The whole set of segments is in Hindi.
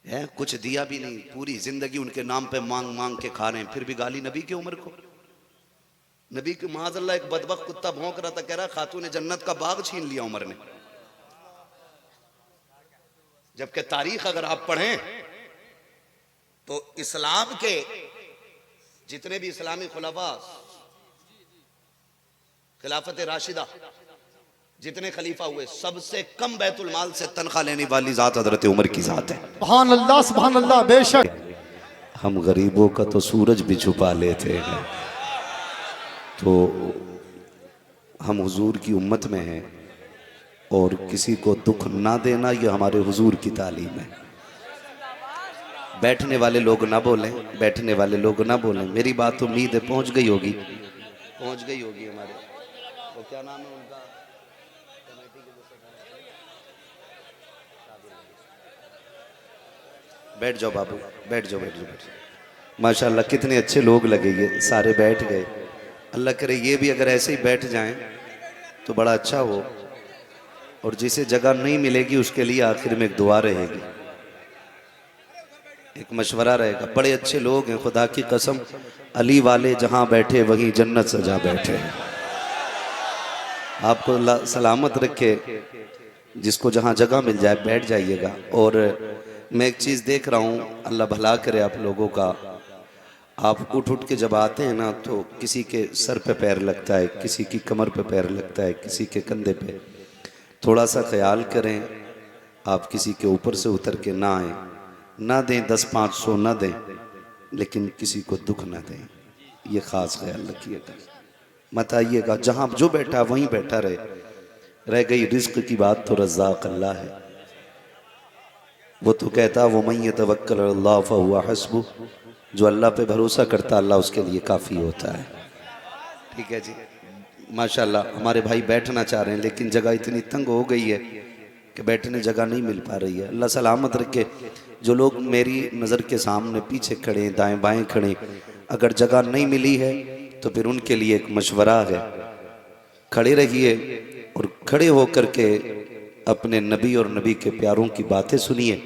है, कुछ दिया भी नहीं, पूरी जिंदगी उनके नाम पे मांग मांग के खा रहे हैं, फिर भी गाली नबी की उम्र को। नबी के माज़अल्लाह एक बदबख्त कुत्ता भौंक रहा था, कह रहा खातून जन्नत का बाग छीन लिया उमर ने। जबकि तारीख अगर आप पढ़ें तो इस्लाम के जितने भी इस्लामी खुलाफा, खिलाफत राशिदा जितने खलीफा हुए, सबसे कम बैतुल माल से तनख्वाह लेने वाली जात हजरत उमर की जात है। सुभान अल्लाह, सुभान अल्लाह, बेशक। हम गरीबों का तो सूरज भी छुपा लेते हैं। तो हम हुजूर की उम्मत में हैं और किसी को दुख ना देना ये हमारे हुजूर की तालीम है। बैठने वाले लोग ना बोलें, बैठने वाले लोग ना बोलें। मेरी बात उम्मीद है पहुंच गई होगी, पहुंच गई होगी। हमारे वो क्या नाम है उनका, कमेटी के बैठ जाओ बाबू, बैठ जाओ, बैठ जाओ, बैठ जाओ। माशाल्लाह कितने अच्छे लोग लगे, ये सारे बैठ गए। अल्लाह करे ये भी अगर ऐसे ही बैठ जाएं तो बड़ा अच्छा हो। और जिसे जगह नहीं मिलेगी उसके लिए आखिर में एक दुआ रहेगी, एक मशवरा रहेगा। बड़े अच्छे लोग हैं, खुदा की कसम, अली वाले जहां बैठे वहीं जन्नत सजा बैठे हैं। आपको अल्लाह सलामत रखे, जिसको जहां जगह मिल जाए बैठ जाइएगा। और मैं एक चीज़ देख रहा हूँ, अल्लाह भला करे आप लोगों का। आप उठ उठ के जब आते हैं ना तो किसी के सर पे पैर लगता है, किसी की कमर पे पैर लगता है, किसी के कंधे पे। थोड़ा सा ख्याल करें, आप किसी के ऊपर से उतर के ना आए, ना दें 10-500 ना दें, लेकिन किसी को दुख ना दें, ये ख़ास ख्याल रखिएगा। मत आइएगा, जहाँ जो बैठा वहीं बैठा रहे। रह गई रिज्क की बात तो रज़्ज़ाक़ अल्लाह है। वो तो कहता वो मन यतवक्कल अल्लाह फहुवा हस्बुह, जो अल्लाह पे भरोसा करता अल्लाह उसके लिए काफ़ी होता है। ठीक है जी, माशाल्लाह। हमारे भाई बैठना चाह रहे हैं लेकिन जगह इतनी तंग हो गई है कि बैठने जगह नहीं मिल पा रही है। अल्लाह सलामत रखे। जो लोग मेरी नज़र के सामने पीछे खड़े, दाएं बाएं खड़े, अगर जगह नहीं मिली है तो फिर उनके लिए एक मशवरा है, खड़े रहिए और खड़े होकर के अपने नबी और नबी के प्यारों की बातें सुनिए।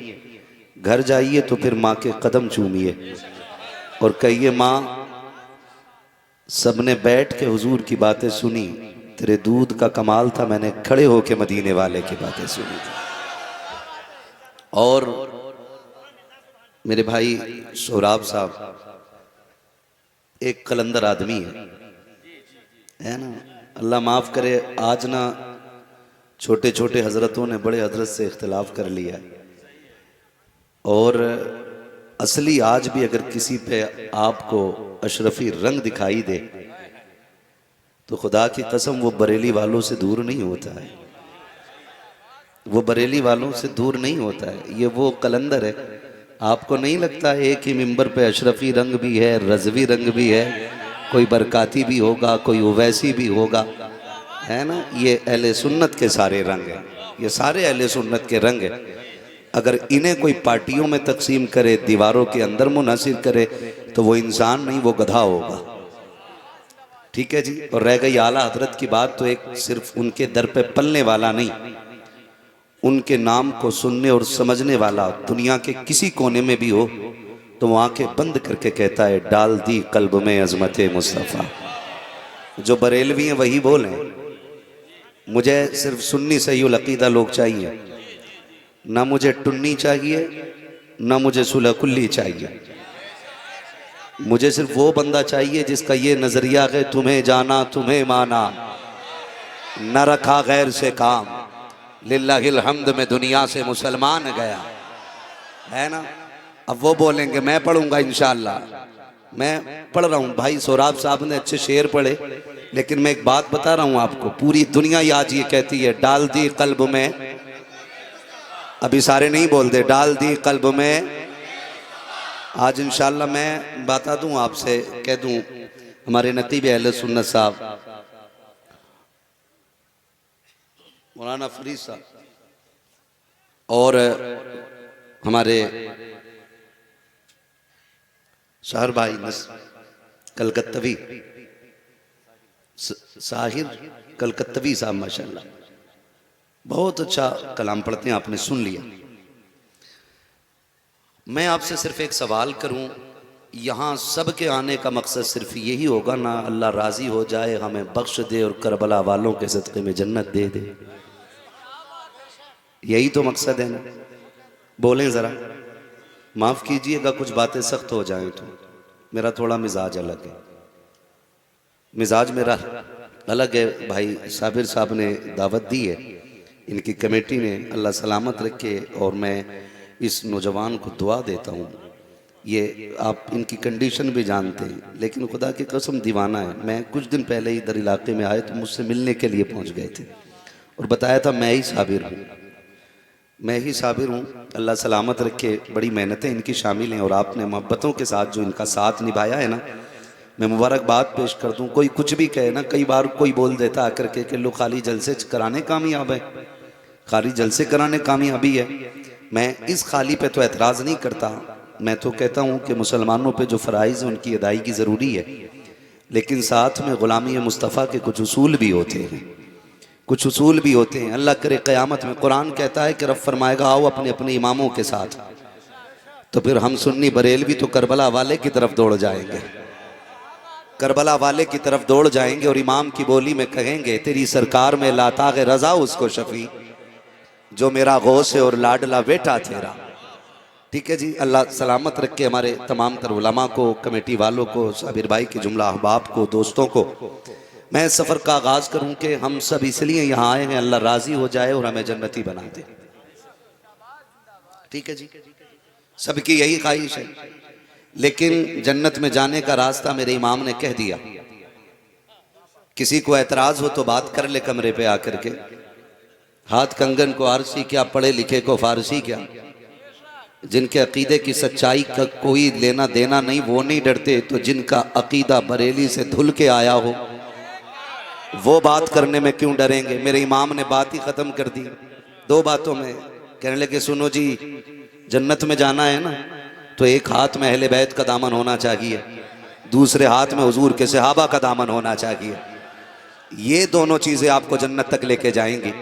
घर जाइए तो फिर माँ के कदम चूमिए और कहिए माँ, सबने बैठ के हुजूर की बातें सुनी, तेरे दूध का कमाल था, मैंने खड़े होके मदीने वाले की बातें सुनी थी। और मेरे भाई सोहराब साहब एक कलंदर आदमी है ना, अल्लाह माफ़ करे। आज ना छोटे छोटे हजरतों ने बड़े हजरत से इख्तिलाफ कर लिया, और असली आज भी अगर किसी पे आपको अशरफी रंग दिखाई दे तो खुदा की कसम वो बरेली वालों से दूर नहीं होता है, वो बरेली वालों से दूर नहीं होता है। ये वो कलंदर है। आपको नहीं लगता एक ही मिंबर पे अशरफी रंग भी है, रजवी रंग भी है, कोई बरकाती भी होगा, कोई ओवैसी भी होगा, है ना। ये अहले सुन्नत के सारे रंग हैं, ये सारे अहले सुन्नत के रंग हैं। अगर इन्हें कोई पार्टियों में तकसीम करे, दीवारों के अंदर मुनहसिर करे, तो वो इंसान नहीं, वो गधा होगा। ठीक है जी। और रह गई आला हजरत की बात, तो एक सिर्फ उनके दर पे पलने वाला नहीं, उनके नाम को सुनने और समझने वाला दुनिया के किसी कोने में भी हो तो वो आंखें बंद करके कहता है, डाल दी कल्ब में अजमत मुस्तफ़ा। जो बरेलवी हैं वही बोलें, मुझे सिर्फ सुन्नी सहीउल अकीदा लोग चाहिए, ना मुझे टुन्नी चाहिए, ना मुझे सुलह कुल्ली चाहिए। मुझे सिर्फ वो बंदा चाहिए जिसका ये नजरिया है, तुम्हें जाना तुम्हें माना, न रखा गैर से काम, लिल्लाहिल हम्द में दुनिया से मुसलमान गया, है ना। अब वो बोलेंगे, मैं पढ़ूंगा इंशाअल्लाह, मैं पढ़ रहा हूँ। भाई सोहराब साहब ने अच्छे शेर पढ़े, लेकिन मैं एक बात बता रहा हूँ आपको, पूरी दुनिया आज ये कहती है, डाल दी कल्ब में, अभी सारे नहीं बोलते, डाल दी कल्ब में। आज इंशाअल्लाह मैं बता दूं आपसे, कह दूं, हमारे नकीब अहले सुन्नत साहब मौलाना फरीद साहब और हमारे शहर भाई कलकत्तवी साहिर कलकत्तवी साहब माशाल्लाह बहुत अच्छा कलाम पढ़ते हैं, आपने सुन लिया। मैं आपसे सिर्फ एक सवाल करूं, यहाँ सब के आने का मकसद सिर्फ यही होगा ना, अल्लाह राज़ी हो जाए, हमें बख्श दे और करबला वालों के सदक़े में जन्नत दे दे? यही तो मकसद है ना? बोलें ज़रा, माफ़ कीजिएगा कुछ बातें सख्त हो जाएं तो, मेरा थोड़ा मिजाज अलग है। मिजाज मेरा अलग है। भाई साबिर साहब ने दावत दी है, इनकी कमेटी ने, अल्लाह सलामत रखे। और मैं इस नौजवान को दुआ देता हूँ। ये आप इनकी कंडीशन भी जानते हैं, लेकिन खुदा की कसम दीवाना है। मैं कुछ दिन पहले इधर इलाके में आए तो मुझसे मिलने के लिए पहुँच गए थे और बताया था मैं ही साबिर हूँ, मैं ही साबिर हूँ। अल्लाह सलामत रखे। बड़ी मेहनतें इनकी शामिल हैं और आपने मोहब्बतों के साथ जो इनका साथ निभाया है ना, मैं मुबारकबाद पेश कर दूँ। कोई कुछ भी कहे ना, कई बार कोई बोल देता आकर के कि लो खाली जलसे कराने कामयाब है, खाली जलसे कराने कामयाबी है। मैं इस खाली पे तो एतराज़ नहीं करता, मैं तो कहता हूँ कि मुसलमानों पे जो फ़राइज़ उनकी अदायगी ज़रूरी है, लेकिन साथ में ग़ुलामी मुस्तफ़ा के कुछ उसूल भी होते हैं, कुछ उसूल भी होते हैं। अल्लाह करे क़यामत में, कुरान कहता है कि रब फरमाएगा आओ अपने अपने इमामों के साथ, तो फिर हम सुन्नी बरेलवी तो करबला वाले की तरफ दौड़ जाएंगे, करबला वाले की तरफ दौड़ जाएंगे और इमाम की बोली में कहेंगे तेरी सरकार में लाताग़ रज़ा उसको शफ़ी जो मेरा गौस है और लाडला बेटा तेरा। ठीक है जी, अल्लाह सलामत रखे हमारे तमाम तर उलमा को, कमेटी वालों को, साबिर भाई के जुमला अहबाब को, दोस्तों को। मैं सफ़र का आगाज़ करूं कि हम सब इसलिए यहाँ आए हैं अल्लाह राज़ी हो जाए और हमें जन्नती बना दे। ठीक है जी, सबकी यही ख्वाहिश है। लेकिन जन्नत में जाने का रास्ता मेरे इमाम ने कह दिया। किसी को एतराज़ हो तो बात कर ले कमरे पे आकर के। हाथ कंगन को आरसी क्या, पढ़े लिखे को फारसी क्या। जिनके अकीदे की सच्चाई का कोई लेना देना नहीं वो नहीं डरते, तो जिनका अकीदा बरेली से धुल के आया हो वो बात करने में क्यों डरेंगे। मेरे इमाम ने बात ही ख़त्म कर दी दो बातों में। कहने लगे सुनो जी, जन्नत में जाना है ना, तो एक हाथ में अहले बैत का दामन होना चाहिए, दूसरे हाथ में हुजूर के सहाबा का दामन होना चाहिए। ये दोनों चीज़ें आपको जन्नत तक लेके जाएंगी।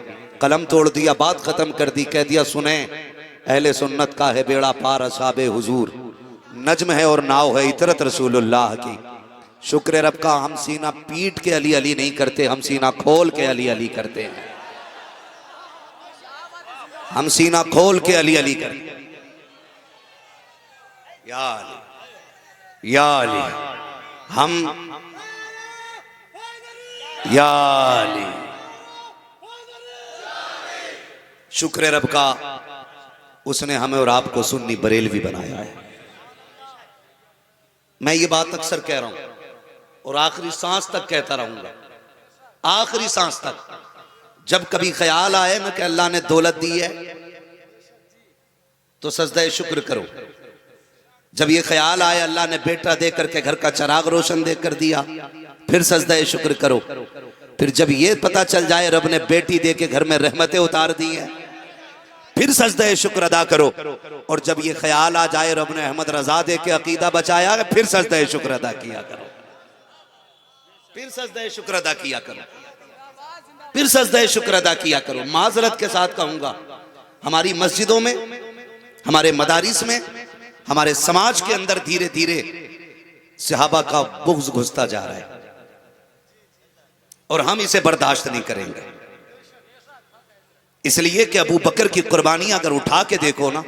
कलम तोड़ दिया, बात ख़त्म कर दी, कह दिया सुने अहले सुन्नत का है बेड़ा पार असाबे हुजूर, नज्म है और नाव है इतरत रसूलुल्लाह की। शुक्र रब का हम सीना पीट के अली अली नहीं करते, हम सीना खोल के अली अली करते हैं, हम सीना खोल के अली अली करते हैं। या अली, या अली, हम या अली। शुक्र रब का उसने हमें और आपको सुन्नी बरेलवी बनाया है। मैं ये बात अक्सर कह रहा हूं और आखिरी सांस तक कहता रहूंगा, आखिरी सांस तक। जब कभी ख्याल आए ना कि अल्लाह ने दौलत दी है तो सजदा शुक्र करो। जब ये ख्याल आए अल्लाह ने बेटा दे करके घर का चिराग रोशन दे कर दिया, फिर सजदा शुक्र करो। फिर जब ये पता चल जाए रब ने बेटी दे के घर में रहमतें उतार दी है, फिर सजदा शुक्र अदा करो। और जब ये ख्याल आ जाए रब ने अहमद रजा दे के अकीदा बचाया है, फिर सजदा शुक्र अदा किया करो, फिर सजदा शुक्र अदा किया करो, फिर सजदा शुक्र अदा किया करो। माजरत के साथ कहूंगा, हमारी मस्जिदों में, हमारे मदारिस में, हमारे समाज के अंदर धीरे धीरे सहाबा का बुग़्ज़ घुसता जा रहा है और हम इसे बर्दाश्त नहीं करेंगे। इसलिए कि अबू बकर की कुर्बानियां अगर उठा के देखो ना,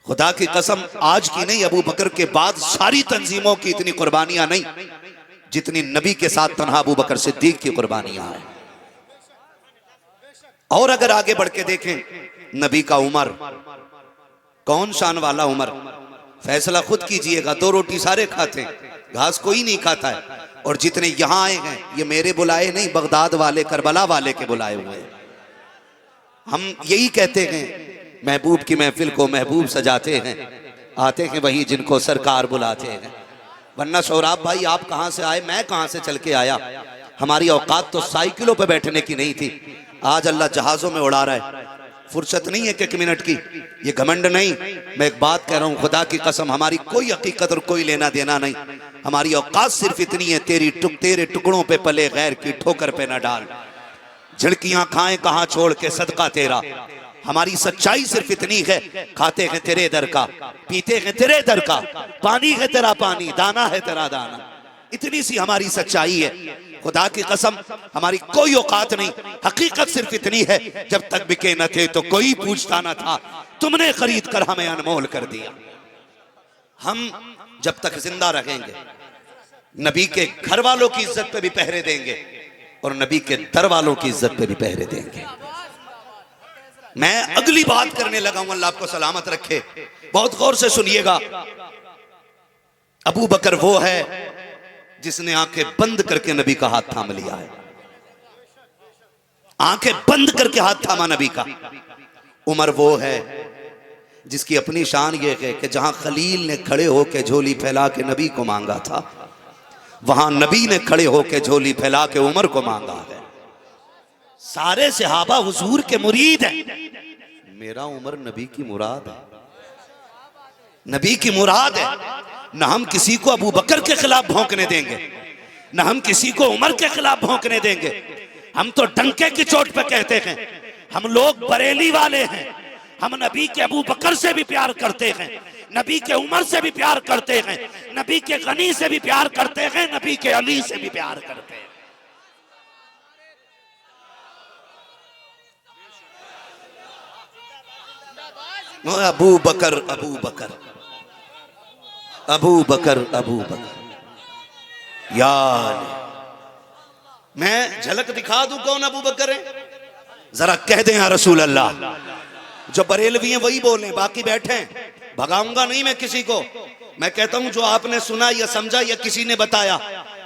खुदा की कसम आज की नहीं, अबू बकर के बाद सारी तंजीमों की इतनी कुर्बानियां नहीं जितनी नबी के साथ तन्हा अबू बकर सिद्दीक की कुर्बानियां हैं। और अगर आगे बढ़ के देखें, नबी का उमर, कौन शान वाला उमर, फैसला खुद कीजिएगा। दो रोटी सारे खाते हैं, घास कोई नहीं खाता है। और जितने यहां आए हैं ये मेरे बुलाए नहीं, बगदाद वाले, करबला वाले के बुलाए हुए हैं। हम यही कहते हैं, महबूब की महफिल को महबूब सजाते हैं, आते हैं वही जिनको सरकार बुलाते हैं। वरना सौराब भाई आप कहां से आए, मैं कहां से चल के आया। हमारी औकात तो साइकिलों पे बैठने की नहीं थी, आज अल्लाह जहाजों में उड़ा रहा है। फुर्सत नहीं है कि 1 मिनट की, ये घमंड नहीं। मैं एक बात कह रहा हूं, खुदा की कसम हमारी कोई हकीकत और कोई लेना देना नहीं। हमारी औकात सिर्फ इतनी है, तेरे टुकड़ों पे पले गैर की ठोकर पे न डाल, झिड़कियां खाएं कहां छोड़ के सदका तेरा। हमारी सच्चाई सिर्फ इतनी है, खाते हैं तेरे दर का, पीते हैं तेरे दर का, पानी है तेरा पानी, दाना है तेरा दाना, इतनी सी हमारी सच्चाई है। खुदा की कसम हमारी कोई औकात नहीं, हकीकत सिर्फ इतनी है, जब तक बिके न थे तो कोई पूछता न था, तुमने खरीद कर हमें अनमोल कर दिया। हम जब तक जिंदा रहेंगे नबी के घर वालों की इज्जत पे भी पहरे देंगे और नबी के दर वालों की इज्जत पे भी पहरे देंगे। मैं अगली बात करने लगा हूं, अल्लाह आपको सलामत रखे, बहुत गौर से सुनिएगा। अबू बकर वो है जिसने आंखें बंद करके नबी का हाथ थाम लिया है, आंखें बंद करके हाथ थामा नबी का। उमर वो है जिसकी अपनी शान ये है कि जहां खलील ने खड़े होकर झोली फैला के नबी को मांगा था, वहां नबी ने खड़े होकर झोली फैला के उमर को मांगा है। सारे सहाबा हुजूर के मुरीद हैं, मेरा उमर नबी की मुराद है, नबी की मुराद है। न हम किसी को अबू बकर के खिलाफ भौंकने देंगे, न हम किसी को उमर के खिलाफ भौंकने देंगे। हम तो डंके की चोट पे कहते हैं, हम लोग बरेली वाले हैं, हम नबी के अबू बकर से भी प्यार करते हैं, नबी के उमर से भी प्यार करते हैं, नबी के गनी से भी प्यार करते हैं, नबी के अली से भी प्यार करते हैं। अबू बकर अबू बकर अबू बकर अबू बकर यार, मैं झलक दिखा दूं कौन अबू बकर है, जरा कह दें या रसूल अल्लाह। जो बरेलवी हैं वही बोलें, बाकी बैठे हैं, भगाऊंगा नहीं मैं किसी को। मैं कहता हूं जो आपने सुना या समझा या किसी ने बताया,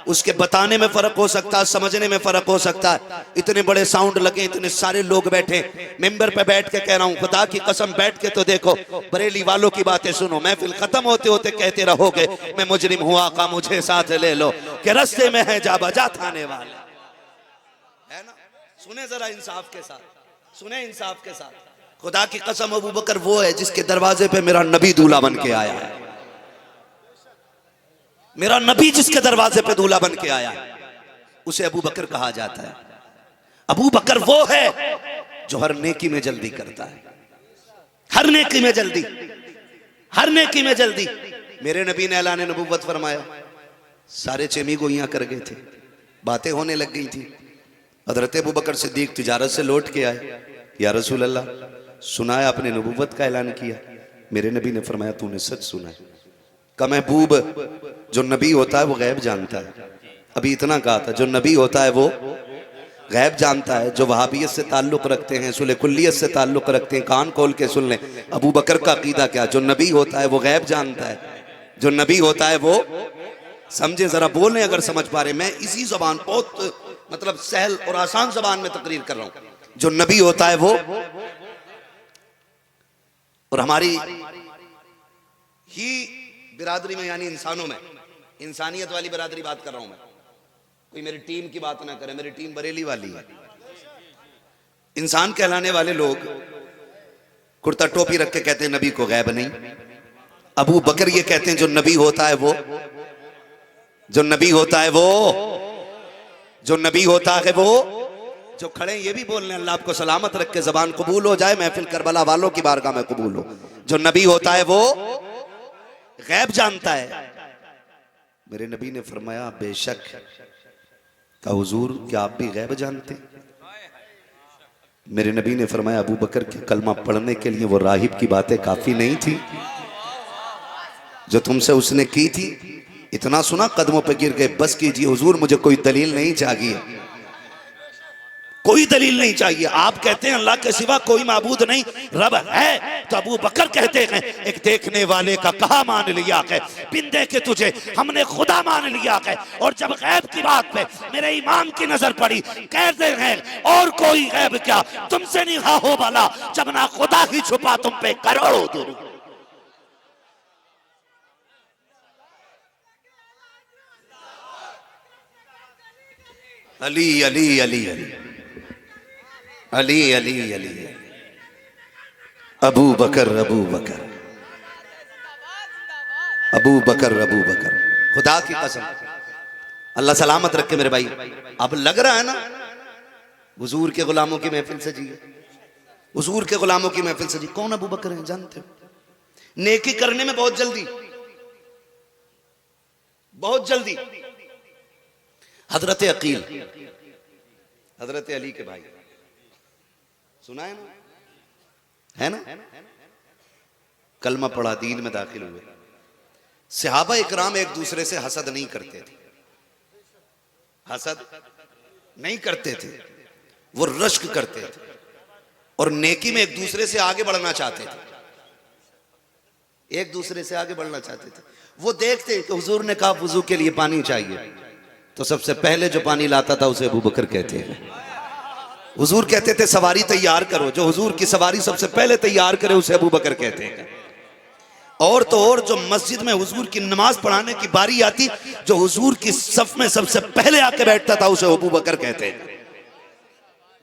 उसके बताने में फर्क हो सकता है, समझने में फर्क हो सकता है। इतने बड़े साउंड लगे, इतने सारे लोग बैठे, मेंबर पे बैठ के कह रहा हूं, खुदा की कसम बैठ के तो देखो, बरेली वालों की बातें सुनो। महफिल खत्म होते होते कहते रहोगे मैं मुजरिम हुआ का मुझे साथ ले लो, कि रस्ते में है जा बजा थाने वाले, है ना। सुने जरा इंसाफ के साथ, सुने इंसाफ के साथ। खुदा की कसम अबू बकर वो है जिसके दरवाजे पे मेरा नबी दूल्हा बन के आया है, मेरा नबी जिसके दरवाजे पे दूल्हा बन के आया, उसे अबू बकर कहा जाता है। अबू बकर वो है जो हर नेकी में जल्दी करता है, हर नेकी में जल्दी, हर नेकी में जल्दी। मेरे नबी ने ऐलान नबूवत फरमाया, सारे चेमी गोइयां कर गए थे, बातें होने लग गई थी। हजरत अबू बकर सिद्दीक तिजारत से लौट के आए, या रसूल अल्लाह सुना है आपने नबूवत का ऐलान किया। मेरे नबी ने फरमाया तूने सच सुना है। का महबूब जो नबी होता है वो गैब जानता है, अभी इतना कहा था, जो नबी होता है वो गैब जानता है। जो वहाबियत से ताल्लुक रखते हैं, सुले कुल्लियत से ताल्लुक रखते हैं, कान खोल के सुन लें, अबू बकर का अकीदा क्या, जो नबी होता है वो गैब जानता है, जो नबी होता है वो समझे। जरा बोलें अगर समझ पा रहे। मैं इसी जबान, बहुत मतलब सहल और आसान जबान में तकरीर कर रहा हूं। जो नबी होता है वो, और हमारी ही बिरादरी में यानी इंसानों में, इंसानियत वाली बिरादरी बात कर रहा हूं मैं, कोई मेरी टीम की बात ना करे, मेरी टीम बरेली वाली है। इंसान कहलाने वाले लोग कुर्ता टोपी रख के कहते हैं नबी को गैब नहीं। अबू बकर ये कहते हैं जो नबी होता है वो, जो नबी होता है वो, जो नबी होता है वो। जो खड़े ये भी बोल रहे हैं अल्लाह आपको सलामत रख के जबान कबूल हो जाए, महफिल करबला वालों की बारगाह में कबूल हो। जो नबी होता है वो गैब जानता है। मेरे नबी ने फरमाया बेशक। का हुजूर क्या आप भी गैब जानते? मेरे नबी ने फरमाया अबू बकर के कलमा पढ़ने के लिए वो राहिब की बातें काफी नहीं थी जो तुमसे उसने की थी। इतना सुना कदमों पे गिर गए, बस कीजिए हुजूर मुझे कोई दलील नहीं चाहिए, कोई दलील नहीं चाहिए। आप कहते हैं अल्लाह के सिवा कोई माबूद नहीं, रब है, तो अबू बकर कहते हैं एक देखने वाले का कहा मान लिया है, बिन देखे तुझे हमने खुदा मान लिया है। और जब गैब की बात पे मेरे इमाम की नजर पड़ी, कहते हैं और कोई गैब क्या तुमसे नहीं हो भला, जब ना खुदा ही छुपा तुम पे करोड़ों दूर। अली अली अली अली अली अली अली अबू बकर अबू बकर अबू बकर अबू बकर। खुदा की कसम अल्लाह सलामत रखे मेरे भाई। अब लग रहा है ना हुजूर के गुलामों की महफिल से जी, हुजूर के गुलामों की महफिल सजी। कौन अबू बकर है जानते हो? नेकी करने में बहुत जल्दी, बहुत जल्दी। हजरत अकील, हजरत अली के भाई, सुना है ना? है ना? कलमा पढ़ा, दीन में दाखिल हुए। सहाबा इकराम एक दूसरे से हसद नहीं करते थे, हसद नहीं करते थे, वो रश्क करते थे और नेकी में एक दूसरे से आगे बढ़ना चाहते थे, एक दूसरे से आगे बढ़ना चाहते थे। वो देखते कि हुजूर ने कहा वुजू के लिए पानी चाहिए, तो सबसे पहले जो पानी लाता था उसे अबू बकर कहते हैं। हुजूर कहते थे सवारी तैयार करो, जो हुजूर की सवारी सबसे पहले तैयार करे उसे अबू बकर कहते हैं। और तो और जो मस्जिद में हुजूर की नमाज पढ़ाने की बारी आती, जो हुजूर की सफ में सबसे पहले आके बैठता था उसे अबू बकर कहते हैं।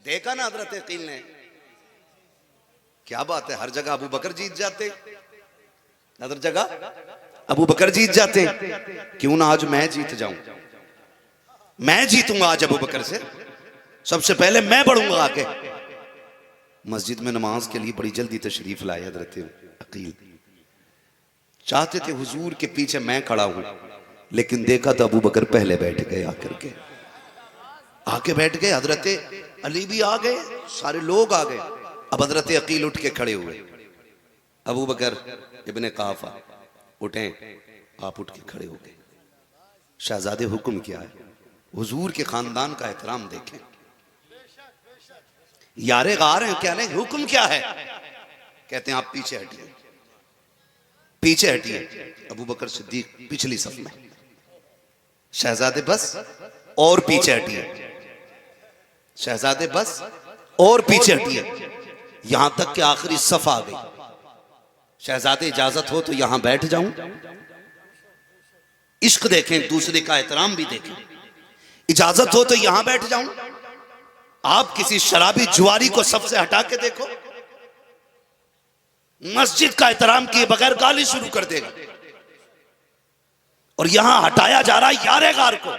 देखा ना हजरत अकील ने, क्या बात है, हर जगह अबू बकर जीत जाते, हर जगह अबू बकर जीत जाते। क्यों ना आज मैं जीत जाऊं, मैं जीतूंगा आज अबू बकर से, सबसे पहले मैं बढ़ूंगा आगे। मस्जिद में नमाज के लिए बड़ी जल्दी तशरीफ लाए हजरत अकील। चाहते थे हुजूर के पीछे मैं खड़ा हूं, लेकिन देखा तो अबू बकर पहले बैठ गए, आकर के आके बैठ गए। हजरत अली भी आ गए, सारे लोग आ गए। अब हजरत अकील उठ के खड़े हुए। अबू बकर इब्ने काफा उठे, आप उठ के खड़े हो गए। शहजादे हुक्म क्या है? हुजूर के खानदान का एहतराम देखें। यारे गार हैं, क्या नहीं, हुक्म क्या है? कहते हैं आप पीछे हटिए, पीछे हटिए। अबू बकर सिद्दीक पिछली सफ में, शहजादे बस और पीछे हटिए, शहजादे बस और पीछे हटिए, यहां तक कि आखिरी सफ आ गई। शहजादे इजाजत हो तो यहां बैठ जाऊं। इश्क देखें, दूसरे का एहतराम भी देखें। इजाजत हो तो यहां बैठ जाऊं। आप किसी शराबी जुआरी को सबसे हटा के देखो, मस्जिद का एहतराम किए बगैर गाली शुरू कर देगा। और यहां हटाया जा रहा है यारे गार को।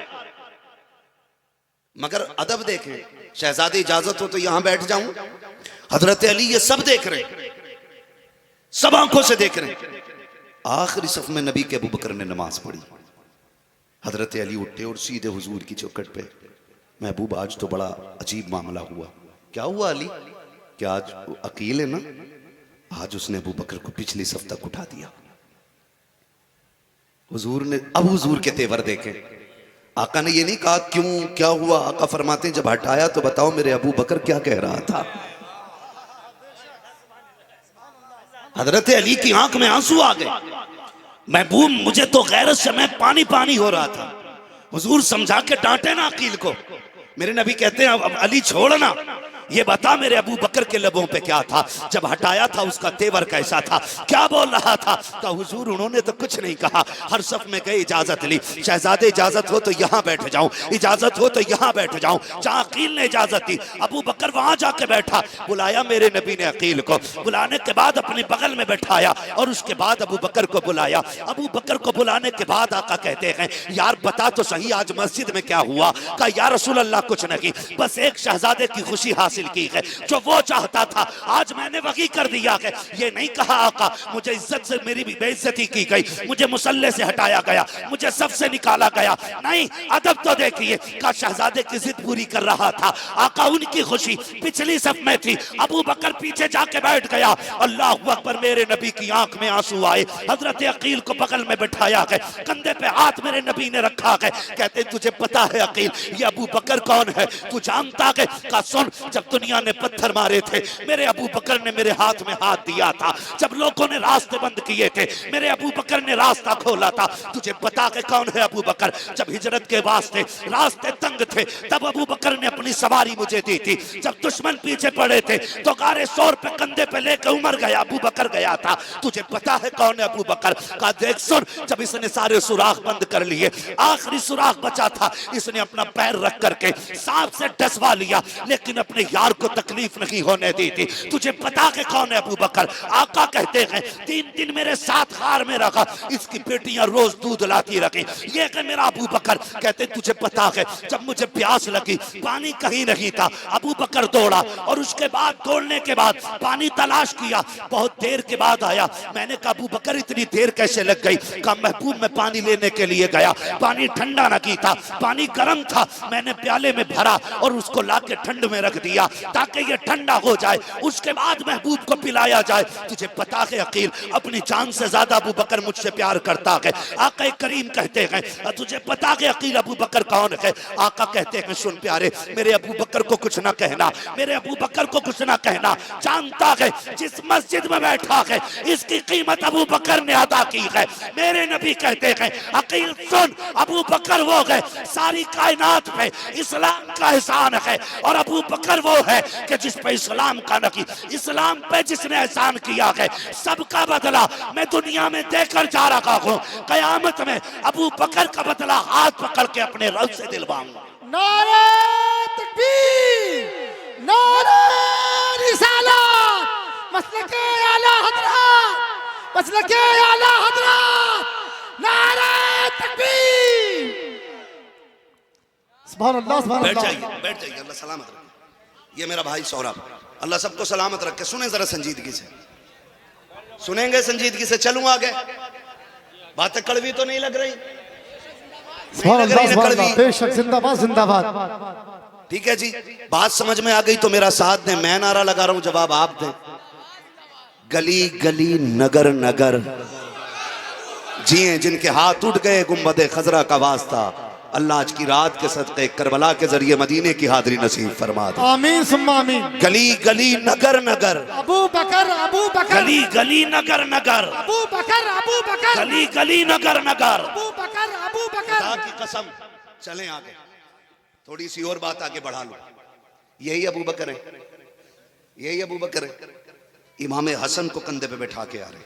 मगर अदब देखें, शहजादे इजाजत हो तो यहां बैठ जाऊं। हजरत अली ये सब देख रहे हैं, सब आंखों से देख रहे हैं। आखिरी सफ में नबी के अबू बकर ने नमाज पढ़ी। हजरत अली उठे और सीधे हुजूर की चौखट पे, महबूब आज तो बड़ा अजीब मामला हुआ। क्या हुआ अली? क्या आज अकील है ना, आज उसने अबू बकर को पिछली सफ तक उठा दिया। हुजूर ने अब हुजूर के तेवर देखे। आका ने ये नहीं कहा क्यों, क्या हुआ। आका फरमाते हैं जब हटाया तो बताओ मेरे अबू बकर क्या कह रहा था। हजरत अली की आंख में आंसू आ गए। महबूब मुझे तो गैरत से मैं पानी पानी हो रहा था। हुजूर समझा के डांटे ना अकील को। मेरे नबी कहते हैं अब अली छोड़ना, ये बता मेरे अबू बकर के लबों पे क्या था, जब हटाया था उसका तेवर कैसा था, क्या बोल रहा था। तो हुजूर उन्होंने तो कुछ नहीं कहा, हर सफ में गए, इजाजत ली। शहजादे इजाजत हो तो यहाँ बैठ जाऊं, इजाजत हो तो यहाँ बैठ जाऊं। जहाँ अकील ने इजाजत दी, अबू बकर वहां जाके बैठा। बुलाया मेरे नबी ने अकील को, बुलाने के बाद अपने बगल में बैठाया और उसके बाद अबू बकर को बुलाया। अबू बकर को बुलाने के बाद आका कहते हैं यार बता तो सही आज मस्जिद में क्या हुआ। कहा या रसूल अल्लाह कुछ नहीं, बस एक शहजादे की खुशी हासिल की है, जो वो चाहता था आज मैंने वही कर दिया है। ये नहीं कहा आका मुझे इज्जत से मेरी भी बेइज्जती की गई, मुझे मुसल्ले से हटाया गया, मुझे सबसे निकाला गया। नहीं, अदब तो देखिए। का शहजादे की जिद पूरी कर रहा था आका, उनकी खुशी पिछली सफ में थी। अबू बकर पीछे जाके बैठ गया। अल्लाह अकबर। मेरे नबी की आंख में आंसू आए। हजरत अकील को बगल में बैठाया है, कंधे पे हाथ मेरे नबी ने रखा है। कहते तुझे पता है अकील ये अबू बकर कौन है, तू जानता है। का सुन, जब दुनिया ने पत्थर मारे थे मेरे अबू बकर ने मेरे हाथ में हाथ दिया था। जब लोगों ने रास्ते बंद किए थे मेरे अबू बकर ने रास्ता खोला था। तुझे पता है कौन है अबू बकर। जब हिजरत के वास्ते रास्ते तंग थे तब अबू बकर ने अपनी सवारी मुझे दी थी। जब दुश्मन पीछे पड़े थे तो गारे शोर पे कंधे पे लेकर उमर गया, अबू बकर गया था। तुझे पता है कौन है अबू बकर। का देख सुन, जब इसने सारे सुराख बंद कर लिए, आखिरी सुराख बचा था, इसने अपना पैर रख करके सांप से डसवा लिया, लेकिन अपने यार को तकलीफ नहीं होने दी थी। तुझे पता के कौन है अबू बकर? आका कहते हैं 3 दिन मेरे साथ गार में रखा, इसकी बेटियां रोज दूध लाती रखी, ये कि मेरा अबू बकर। कहते तुझे पता है जब मुझे प्यास लगी, पानी कहीं नहीं था, अबू बकर दौड़ा और उसके बाद दौड़ने के बाद पानी तलाश किया, बहुत देर के बाद आया। मैंने कहा अबू बकर इतनी देर कैसे लग गई? कहा महबूब मैं पानी लेने के लिए गया, पानी ठंडा नहीं था, पानी गर्म था, मैंने प्याले में भरा और उसको लाके ठंड में रख दिया ताकि ये ठंडा हो जाए, उसके बाद महबूब को पिलाया जाए। तुझे पता है अकील अपनी जान से ज्यादा अबू बकर मुझसे प्यार करता है। आका करीम कहते हैं तुझे पता है अकील अबू बकर कौन है? आका कहते हैं सुन प्यारे, मेरे अबू बकर को कुछ ना कहना, मेरे अबू बकर को कुछ ना कहना, जानता है जिस मस्जिद में बैठा है इसकी कीमत अबू बकर ने अदा की है। मेरे नबी कहते हैं अकील सुन, अबू बकर वो है सारी कायनात पे इस्लाम का एहसान है, और अबू बकर वो है कि जिस पे इस्लाम का नहीं, इस्लाम पे जिसने एहसान किया है सबका बदला मैं दुनिया में देकर जा रहा हूँ। कयामत में अबू बकर का बदला हाथ पकड़ के अपने रब से दिलवाऊंगा। नारे तकबीर, नारे रिसालत, मसलके आला हजरत, मसलके आला हजरत, नारे तकबीर। सुभान अल्लाह, सुभान बैठ अल्लाह। जाइए, बैठ जाइए, अल्लाह सलामत रखे। ये मेरा भाई सौरभ, अल्लाह सबको सलामत रखे। सुने जरा संजीदगी से, सुनेंगे संजीदगी से। चलूं आगे, बातें कड़वी तो नहीं लग रही? सुभान अल्लाह, सुभान अल्लाह, बेशक जिंदाबाद जिंदाबाद। ठीक है जी, बात समझ में आ गई तो मेरा साथ दें। मैं नारा लगा रहा हूं, जवाब आप दें। गली गली नगर नगर जिए जिनके हाथ उठ गए गुंबदे खजरा का वास्ता, अल्लाह आज की रात के सदक़े करबला के जरिए मदीने की हाज़िरी नसीब फरमा दे। आमीन सुम्मा आमीन। गली गली नगर नगर, अबू बकर, अबू बकर, गली गली नगर नगर, अबू बकर, अबू बकर, गली गली नगर नगर। अबू बकर, अबू बकर। खुदा की कसम, चलें आगे, थोड़ी सी और बात आगे बढ़ा लो। यही अबू बकर है, यही अबू बकर है। इमाम हसन को कंधे पे बैठा के आ रहे,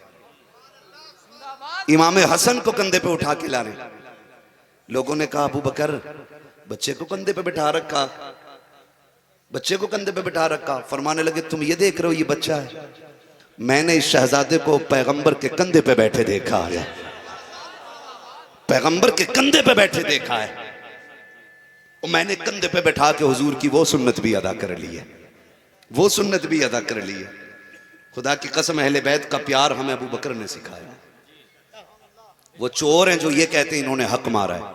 इमाम हसन को कंधे पे उठा के ला रहे। लोगों ने कहा अबू बकर बच्चे को कंधे पे बैठा रखा, बच्चे को कंधे पे बैठा रखा। फरमाने लगे तुम ये देख रहे हो ये बच्चा है, मैंने इस शहजादे को पैगंबर के कंधे पे बैठे देखा है, पैगंबर के कंधे पे बैठे देखा है, और मैंने कंधे पे बैठा के हुजूर की वो सुन्नत भी अदा कर ली है, वो सुन्नत भी अदा कर ली है। खुदा की कसम अहले बैत का प्यार हमें अबू बकर ने सिखाया। वो चोर हैं जो ये कहते हैं इन्होंने हक मारा है,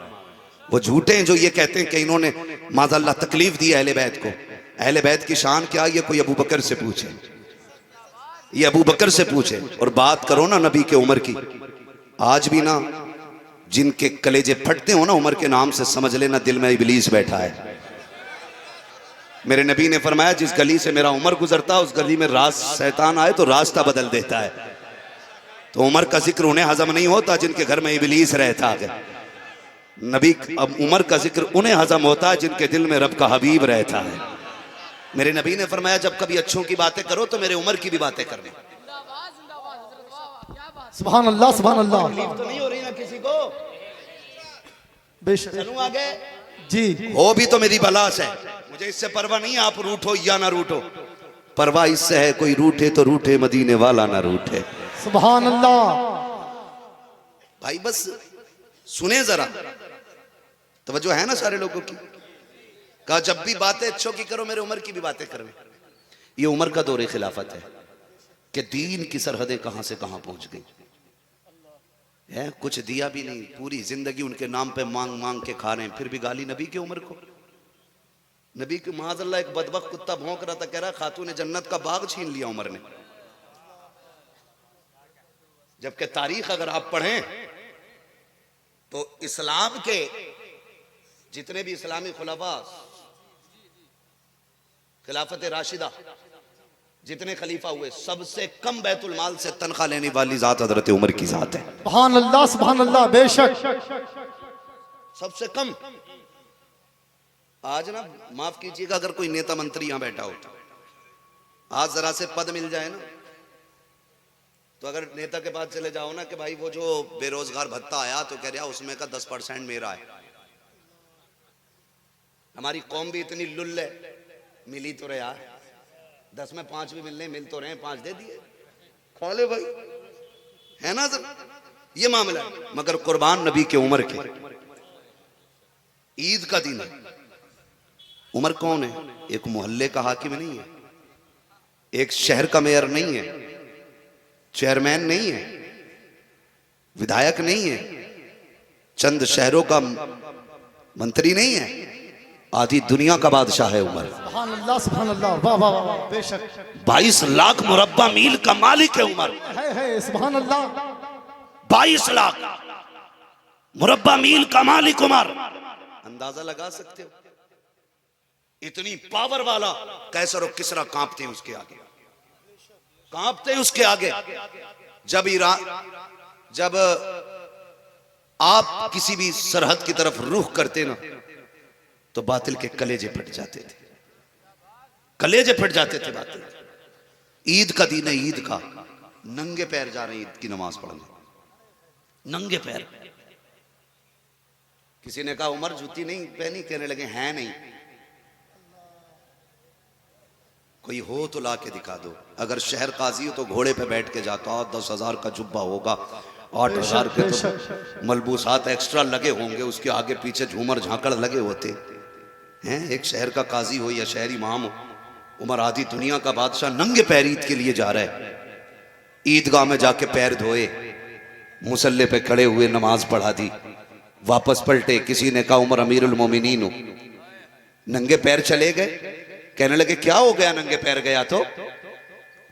वो झूठे हैं जो ये कहते हैं कि इन्होंने माज़अल्लाह तकलीफ दी अहले बैत को। अहले बैत की शान क्या, ये कोई अबू बकर से पूछे, ये अबू बकर से पूछे। और बात करो ना नबी के उम्र की, आज भी ना जिनके कलेजे फटते हो ना उम्र के नाम से, समझ लेना दिल में इबलीस बैठा है। मेरे नबी ने फरमाया जिस गली से मेरा उमर गुजरता उस गली में शैतान आए तो रास्ता बदल देता है। तो उमर का जिक्र उन्हें हजम नहीं होता जिनके घर में इबलीस रहता है। नबी अब उमर का जिक्र उन्हें हजम होता है जिनके दिल में रब का हबीब रहता है। मेरे नबी ने फरमाया जब कभी अच्छों की बातें करो तो मेरे उमर की भी बातें करनी। सुभान अल्लाह, सुभान अल्लाह। तो नहीं हो रही ना किसी को? बेशक चलूं आगे जी। हो भी तो मेरी बला से, मुझे इससे परवाह नहीं, आप रूठो या ना रूठो, परवाह इससे है कोई रूठे तो रूठे मदीने वाला ना रूठे। सुभान अल्लाह। भाई बस सुने जरा, तवज्जो है ना सारे लोगों की। कहा जब भी बातें अच्छों की करो मेरे उमर की भी बातें करनी। ये उमर का दौरे खिलाफत है कि दीन की सरहदें कहां से कहां पहुंच गई है, कुछ दिया भी नहीं, पूरी जिंदगी उनके नाम पे मांग मांग के खा रहे हैं, फिर भी गाली नबी की उमर को। नबी की माज़अल्लाह एक बदबख्त कुत्ता भौंक रहा था, कह रहा खातून जन्नत का बाग छीन लिया उमर ने। जबकि तारीख अगर आप पढ़ें तो इस्लाम के जितने भी इस्लामी खुलाफा, खिलाफत राशिदा जितने खलीफा हुए, सबसे कम बैतुल माल से तनख्वाह लेने वाली जात हजरत उमर की जात है। सुभान अल्लाह, सुभान अल्लाह। बेशक सबसे कम। आज ना माफ कीजिएगा अगर कोई नेता मंत्री यहां बैठा हो, आज जरा से पद मिल जाए ना, तो अगर नेता के पास चले जाओ ना कि भाई वो जो बेरोजगार भत्ता आया तो कह रहा उसमें का 10% मेरा है। हमारी कौम भी इतनी लुल्ल है, मिली तो रहे यार, 10 में 5 भी मिलने, मिल तो रहे, 5 दे दिए, खा ले भाई, है ना सर, ये मामला है। मगर कुर्बान नबी के उमर के, ईद का दिन है। उमर कौन है? एक मोहल्ले का हाकिम नहीं है, एक शहर का मेयर नहीं है, चेयरमैन नहीं है, विधायक नहीं है, चंद शहरों का मंत्री नहीं है, आधी दुनिया का बादशाह है उमर। सुभान अल्लाह, सुभान अल्लाह, वाह वाह वाह, बेशक 22 लाख मुरब्बा मील का मालिक है उमर। है, सुभान अल्लाह। 22 लाख मुरब्बा मील का मालिक उमर। अंदाजा लगा सकते हो, इतनी पावर वाला कैसर और किसरा कांपते हैं उसके आगे, कांपते हैं उसके आगे। जब आप किसी भी सरहद की तरफ रुख करते ना, तो बातिल के कलेजे फट जाते थे, कलेजे फट जाते थे बातिल। ईद का दिन है, ईद का, नंगे पैर जा रहे हैं ईद की नमाज पढ़ने, नंगे पैर। किसी ने कहा उमर जूती नहीं पहनी, कहने लगे हैं नहीं, कोई हो तो ला के दिखा दो। अगर शहर काजी हो तो घोड़े पे बैठ के जाता, 10,000 का जुब्बा होगा, 8,000 के तो मलबूसात एक्स्ट्रा लगे होंगे, उसके आगे पीछे झूमर झांकड़ लगे होते हैं। एक शहर का काजी हो या शहर इमाम हो, उमर आधी दुनिया का बादशाह नंगे पैर ईद के लिए जा रहा है। ईदगाह में जाके पैर धोए, मुसल्ले पे खड़े हुए नमाज पढ़ा दी, वापस पलटे। किसी ने कहा उमर अमीरुल मोमिनीन हो, नंगे पैर चले गए। कहने लगे क्या हो गया नंगे पैर गया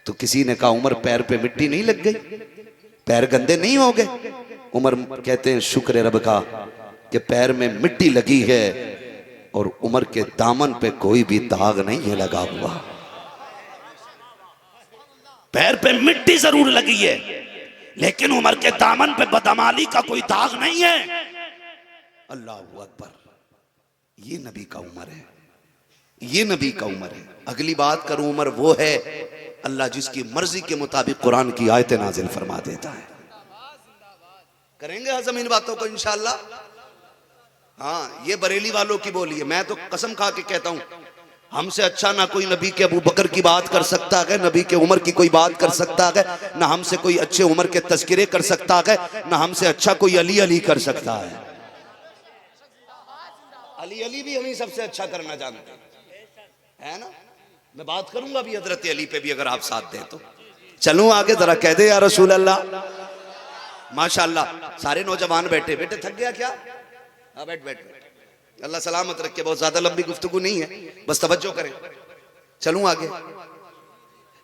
तो किसी ने कहा उमर पैर पे मिट्टी नहीं लग गई, पैर गंदे नहीं हो गए। उमर कहते हैं शुक्र रब का कि पैर में मिट्टी लगी है और उमर के दामन पे कोई भी दाग नहीं है लगा हुआ। पैर पे मिट्टी जरूर लगी है, लेकिन उमर के दामन पे बदमाली का कोई दाग नहीं है। अल्लाह अकबर, ये नबी का उमर है, ये नबी का उमर है। अगली बात करूं, उमर वो है अल्लाह जिसकी मर्जी के मुताबिक कुरान की आयतें नाजिल फरमा देता है। करेंगे हजम इन बातों को इंशाअल्लाह। हाँ, ये बरेली वालों की बोली है, मैं तो कसम खा के कहता हूं, हमसे अच्छा ना कोई नबी के अबू बकर की बात कर सकता है, नबी के उमर की कोई बात कर सकता है, ना हमसे कोई अच्छे उमर के तस्किरे कर सकता है, ना हमसे अच्छा कोई अली अली कर सकता है। अली अली भी हमें सबसे अच्छा करना जानते हैं, है ना। मैं बात करूंगा भी हजरत अली पे भी, अगर आप साथ दें तो। चलूं आगे, जरा कह दे या रसूल अल्लाह। माशाअल्लाह सारे नौजवान बैठे, बेटे थक गया क्या? हाँ बैठ बैठ, अल्लाह सलामत रखे, बहुत ज्यादा लंबी गुफ्तगू नहीं है, बस तवज्जो करें। चलूं आगे,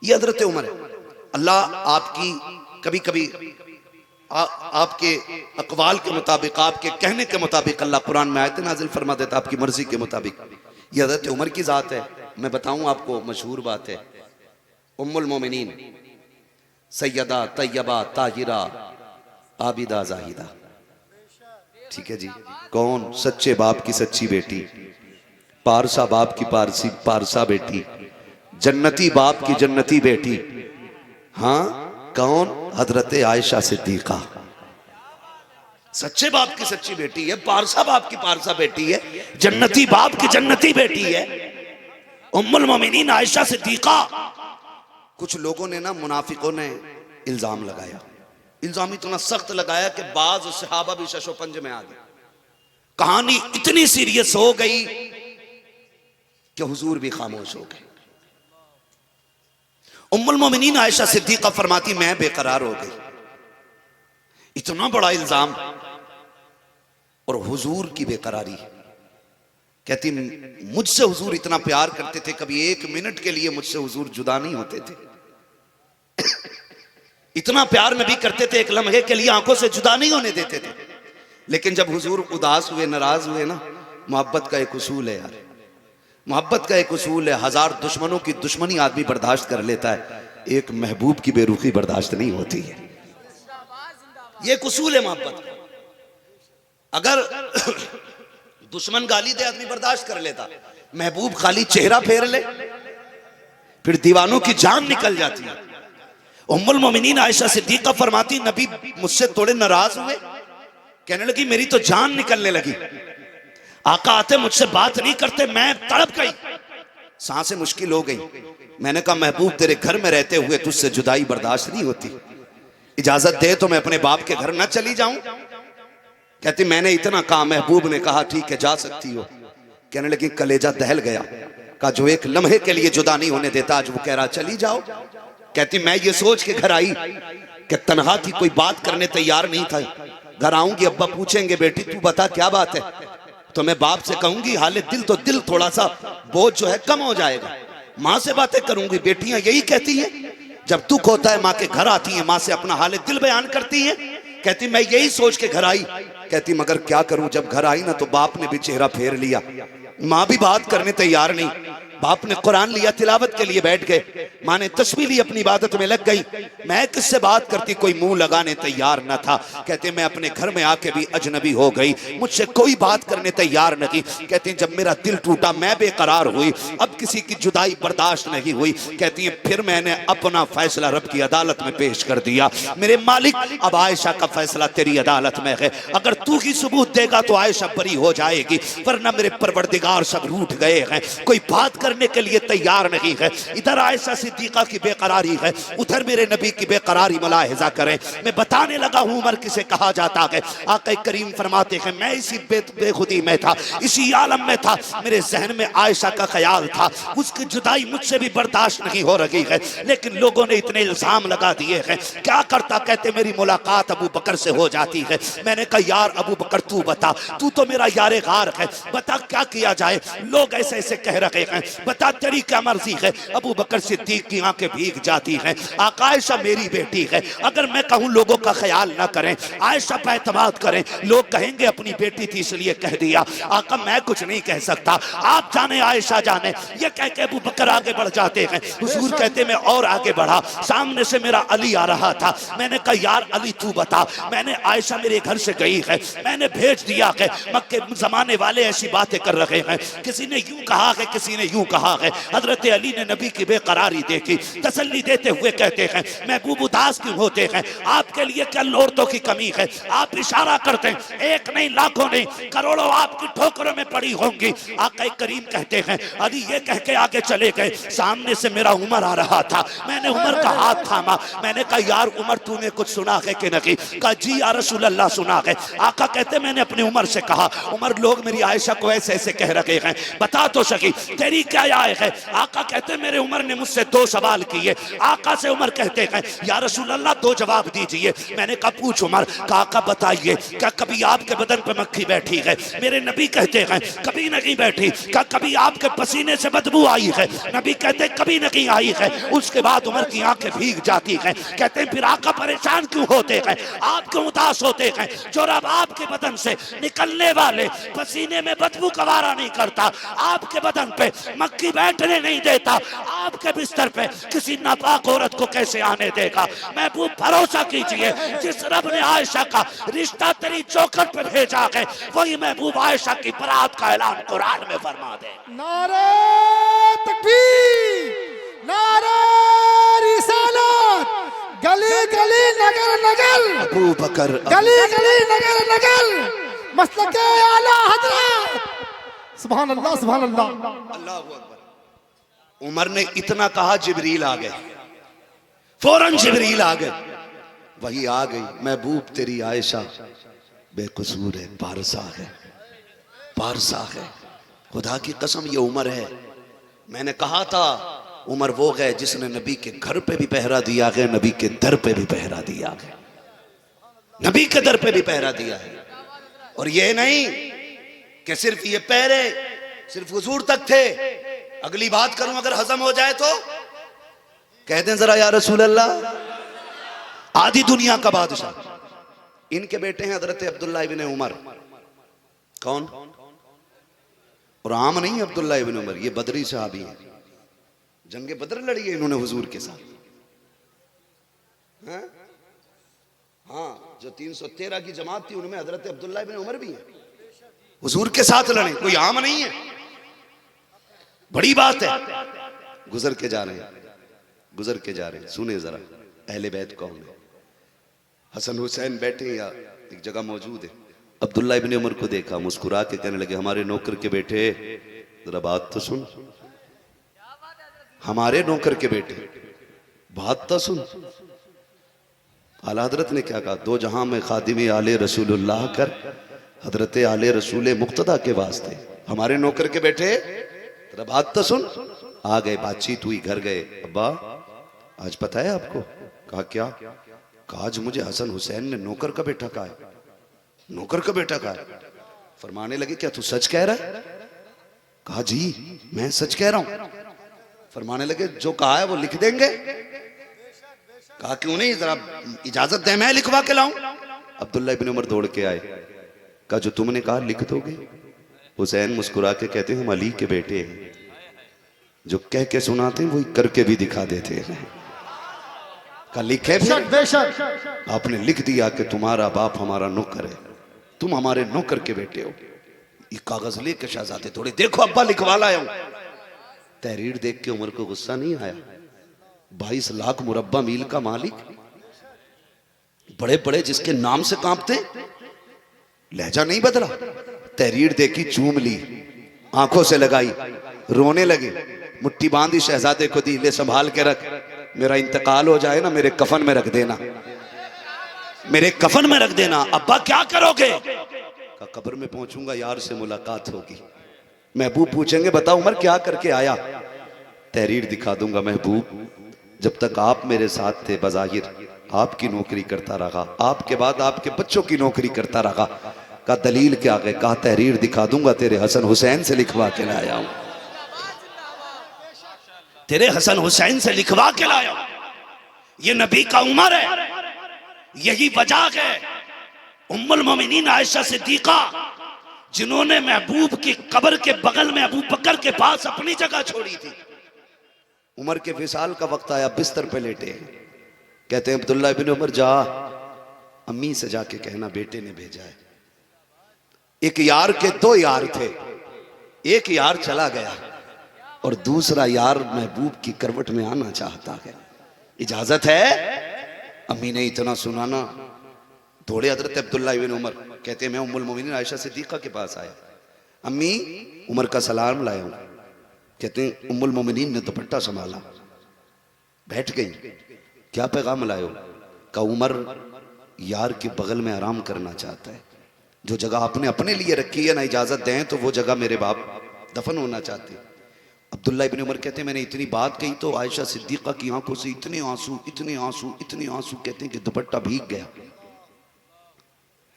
ये हजरत उमर है। अल्लाह आपकी कभी कभी आपके अकवाल के मुताबिक, आपके कहने के मुताबिक अल्लाह कुरान में आयतें नाजिल फरमा देता, आपकी मर्जी के मुताबिक। ये हजरत उमर की जात है। मैं बताऊं आपको, मशहूर बात है, उम्मुल मोमिनीन सैयदा तैयबा ताहिरा आबिदा जाहिदा, ठीक है जी। कौन? सच्चे बाप की सच्ची बेटी, पारसा बाप की पारसा बेटी, जन्नती बाप की जन्नती बेटी। हाँ कौन? हजरत आयशा सिद्दीका, सच्चे बाप की सच्ची बेटी है, पारसा बाप की पारसा बेटी है, जन्नती बाप की जन्नती बेटी है, उम्मुल मोमिनीन आयशा सिद्दीका। कुछ लोगों ने ना, मुनाफिकों ने इल्जाम लगाया, इल्जाम इतना सख्त लगाया कि बाज सहाबा भी शशो पंज में आ गए। कहानी इतनी सीरियस हो गई कि हुजूर भी खामोश हो गए। उम्मुल मोमिनीन आयशा सिद्दीका फरमाती मैं बेकरार हो गई, इतना बड़ा इल्जाम और हुजूर की बेकरारी। कहती मुझसे हुजूर इतना प्यार करते थे, कभी 1 मिनट के लिए मुझसे हुजूर जुदा नहीं होते थे। इतना प्यार नबी करते थे, एक लम्हे के लिए आंखों से जुदा नहीं होने देते थे। लेकिन जब हुजूर उदास हुए, नाराज हुए ना, मोहब्बत का एक उसूल है यार, मोहब्बत का एक उसूल है, 1000 दुश्मनों की दुश्मनी आदमी बर्दाश्त कर लेता है, एक महबूब की बेरुखी बर्दाश्त नहीं होती है। ये एक उसूल है मोहब्बत का। अगर दुश्मन गाली दे आदमी बर्दाश्त कर लेता, महबूब खाली चेहरा फेर ले फिर दीवानों की जान निकल जाती है। उम्मुल मोमिनीन आयशा सिद्दीका फरमाती नबी मुझसे थोड़े नाराज हुए, कहने लगी मेरी तो जान निकलने लगी, आका आते मुझसे बात नहीं करते, मैं तड़प गई, सांसें मुश्किल हो गई। मैंने कहा महबूब तेरे घर में रहते हुए तुझसे जुदाई बर्दाश्त नहीं होती, इजाजत दे तो मैं अपने बाप के घर न चली जाऊं। कहती मैंने इतना कहा। महबूब ने कहा ठीक है जा सकती हो। कहने लगी कलेजा दहल गया। कहा जो एक लम्हे के लिए जुदा नहीं होने देता आज वो कह रहा चली जाओ। कहती मैं ये सोच के घर आई कि तनहा थी, कोई बात करने तैयार नहीं था। घर आऊंगी अब्बा पूछेंगे बेटी तू बता क्या बात है, तो मैं बाप से कहूंगी हाले दिल तो दिल थोड़ा सा बोझ जो है कम हो जाएगा। माँ से बातें करूंगी, बेटियां यही कहती हैं जब दुख होता है माँ के घर आती हैं, माँ से अपना हाल दिल बयान करती हैं। कहती मैं यही सोच के घर आई। कहती मगर क्या करूं, जब घर आई ना तो बाप ने भी चेहरा फेर लिया, माँ भी बात करने तैयार नहीं। बाप ने कुरान लिया तिलावत के लिए बैठ गए, माँ ने तस्बीह ली अपनी इबादत में लग गई। मैं किससे बात करती, कोई मुंह लगाने तैयार न था। कहते मैं अपने घर में आके भी अजनबी हो गई, मुझसे कोई बात करने तैयार नहीं। कहते जब मेरा दिल टूटा मैं बेकरार हुई, अब किसी की जुदाई बर्दाश्त नहीं हुई। कहती है फिर मैंने अपना फैसला रब की अदालत में पेश कर दिया। मेरे मालिक अब आयशा का फैसला तेरी अदालत में है, अगर तू ही सबूत देगा तो आयशा बरी हो जाएगी, वरना मेरे परवरदिगार सब रूठ गए हैं, कोई बात करने के लिए तैयार नहीं है। इधर आयशा सिद्दीका की बेकरारी है, उधर मेरे नबी की बेकरारी मुलाहिजा करें। मैं बताने लगा हूं उमर किसे कहा जाता है। आका करीम फरमाते हैं मैं इसी बेखुदी में था, इसी आलम में था, मेरे जहन में आयशा का ख्याल था, उसकी जुदाई मुझसे भी बर्दाश्त नहीं हो रही है, लेकिन लोगों ने इतने इल्जाम लगा दिए हैं। क्या करता, कहते मेरी मुलाकात अबू बकर से हो जाती है। मैंने कहा यार अबू बकर तू बता, तू तो मेरा यारे गार है, बता क्या किया जाए, लोग ऐसे ऐसे कह रहे हैं, बता तेरी क्या मर्जी है। अबू बकर सिद्दीक की आंखें भीग जाती हैं। आका आयशा मेरी बेटी है, अगर मैं कहूं लोगों का ख्याल ना करें, आयशा पे एतमाद करें, लोग कहेंगे अपनी बेटी थी इसलिए कह दिया। आका मैं कुछ नहीं कह सकता, आप जाने आयशा जाने। ये कह के अबू बकर आगे बढ़ जाते हैं। हुजूर कहते मैं और आगे बढ़ा, सामने से मेरा अली आ रहा था। मैंने कहा यार अली तू बता, मैंने आयशा मेरे घर से गई है, मैंने भेज दिया है, मक्के जमाने वाले ऐसी बातें कर रहे हैं, किसी ने यूं कहा है किसी ने यूं कहा है। हजरत अली ने नबी की बेकरारी देखी, तसल्ली देते हुए कहते हैं महबूब उदास क्यों होते हैं, आपके लिए क्या औरतों की कमी है। आप इशारा करते हैं एक नहीं लाखों नहीं करोड़ों आपकी ठोकरों में पड़ी होंगी। आका करीम कहते हैं अली ये कह के आगे चले गए, सामने से मेरा उमर आ रहा था, मैंने उमर का हाथ थामा। मैंने कहा यार उमर तूने कुछ सुना है कि नहीं। कहा जी या रसूल अल्लाह सुना है। आका कहते मैंने अपनी उमर से कहा उमर लोग मेरी आयशा को ऐसे ऐसे कह रहे हैं, बता तो सकी तेरी क्या राय है। आका कहते मेरे उमर ने मुझसे दो सवाल किए। आका से उमर कहते हैं या रसूल अल्लाह दो जवाब दीजिए। मैंने कहा पूछ उमर। आका बताइए क्या कभी आपके बदन पे मक्खी बैठी है। मेरे नबी कहते हैं कभी नहीं बैठी। क्या कभी आपके पसीने से बदबू आई है। नबी कहते कभी नहीं आई है। उसके बाद उमर की आंखें भीग जाती हैं। कहते हैं फिर आका परेशान क्यों होते हैं, आप क्यों उदास होते हैं। जो रब आपके बदन से निकलने वाले पसीने में बदबू गवारा नहीं करता, आपके बदन पे मक्खी बैठने नहीं देता, आपके बिस्तर पे किसी नापाक औरत को कैसे आने देगा। महबूब भरोसा कीजिए जिस रब ने आयशा का रिश्ता तेरी चौखट पे भेजा है वही महबूब आयशा की बरात का ऐलान कुरान में फरमा दे। नारे तकबीर, नारे रिसालत, गली गली नगर नगर, अबू बकर गली गली नगर नगर, मसलके आला हजरत। सुभान अल्लाह सुभान अल्लाह। अल्लाहू अकबर। उमर ने इतना कहा जिब्रील आ गए, फौरन जिब्रील आ गए, वही आ गई महबूब तेरी आयशा बेकसूर है, पारसा है, पारसा है, खुदा की कसम ये उमर है। मैंने कहा था उमर वो गए जिसने नबी के घर पे भी पहरा दिया है, नबी के दर पे भी पहरा दिया है, नबी के दर पे भी पहरा दिया है। और ये नहीं कि सिर्फ ये पहरे सिर्फ हुजूर तक थे। अगली बात करूं अगर हजम हो जाए तो कह दें जरा या रसूल अल्लाह। आधी दुनिया का बादशाह, इनके बेटे हैं हजरत अब्दुल्ला इब्ने उमर। कौन? और आम नहीं अब्दुल्ला इब्ने उमर, ये बदरी सहाबी हैं, जंगे बदर लड़ी है इन्होंने हुजूर के साथ। हाँ जो 313 की जमात थी उनमें हजरत अब्दुल्ला इब्ने उमर भी हैं, हुजूर के साथ लड़े, कोई आम नहीं है, बड़ी बात है। गुजर के जा रहे हैं, गुजर के जा रहे हैं, सुने जरा अहले बैत कौन है। हसन हुसैन बैठे या एक जगह मौजूद है। अब्दुल्ला इब्ने उमर को देखा, मुस्कुरा के कहने लगे हमारे नौकर के बेटे जरा बात तो सुन। हमारे नौकर के बेटे। बात तो सुन, आला हजरत ने क्या कहा, दो जहां में खादिम आले रसूलुल्लाह कर, हजरत आले रसूल मुक्तदा के वास्ते हमारे नौकर के बेटे। तेरा बात तो सुन। आ गए, बातचीत हुई, घर गए। अब्बा आज पता है आपको? कहा क्या? कहा आज मुझे हसन हुसैन ने नौकर का बेटा कहा है। नौकर का बेटा कहा है? फरमाने लगे क्या तू सच कह रहा है? कहा जी मैं सच कह रहा हूं। फरमाने लगे जो कहा है वो लिख देंगे? कहा क्यों नहीं, जरा इजाजत दे मैं लिखवा के लाऊं। अब्दुल्ला इब्न उमर दौड़ के आए, कहा जो तुमने कहा लिख दोगे? हुसैन मुस्कुरा के कहते हैं हम अली के बेटे हैं, जो कह के सुनाते हैं वही करके भी दिखा देते हैं। कहा लिखे? आपने लिख दिया कि तुम्हारा बाप हमारा नौकर है, तुम हमारे नौकर के बेटे हो। ये कागज लेके शहजादे थोड़े, देखो अब्बा लिखवा लाया हूं। तहरीर देख के उमर को गुस्सा नहीं आया। 22 लाख मुरब्बा मील का मालिक, बड़े बड़े जिसके नाम से कांपते, लहजा नहीं बदला। तहरीर देखी, चूम ली, आंखों से लगाई, रोने लगे, मुट्ठी बांधी, शहजादे को दी, ले संभाल के रख, मेरा इंतकाल हो जाए ना मेरे कफन में रख देना, मेरे कफन में रख देना। अब्बा क्या करोगे? का कब्र में पहुंचूंगा, यार से मुलाकात होगी, महबूब पूछेंगे बता उमर क्या करके आया? तहरीर दिखा दूंगा, महबूब जब तक आप मेरे साथ थे बज़ाहिर आपकी नौकरी करता रहा, आपके बाद आपके बच्चों की नौकरी करता रहा। का दलील क्या है? कहा तहरीर दिखा दूंगा, तेरे हसन हुसैन से लिखवा के लाया हूं, तेरे हसन हुसैन से लिखवा के लाया हूं। ये नबी का उमर है, यही वजह है उम्मुल मोमिनीन आयशा सिद्दीका जिन्होंने महबूब की कब्र के बगल में अबू बकर के पास अपनी जगह छोड़ी थी। उमर के विसाल का वक्त आया, बिस्तर पे लेटे, कहते हैं अब्दुल्ला इब्न उमर जा अम्मी से जाके कहना बेटे ने भेजा है। एक यार के दो यार थे, एक यार चला गया और दूसरा यार महबूब की करवट में आना चाहता है, इजाजत है? अम्मी ने इतना सुनाना, थोड़े हजरत अब्दुल्ला इब्न उमर कहते हैं मैं उम्मुल मोमिनीन आयशा सिद्दीका के पास आया, अम्मी उमर का सलाम लाया हूं। कहते हैं उम्मुल मोमिनीन ने दुपट्टा संभाला, बैठ गई, क्या पैगाम लाए हो? का उमर यार के बगल में आराम करना चाहता है, जो जगह आपने अपने लिए रखी है ना इजाजत दें तो वो जगह मेरे बाप दफन होना चाहते। अब्दुल्ला इब्न उमर कहते हैं मैंने इतनी बात कही तो आयशा सिद्दीका की आंखों से इतने आंसू, इतने आंसू, इतने आंसू, कहते हैं कि दुपट्टा भीग गया।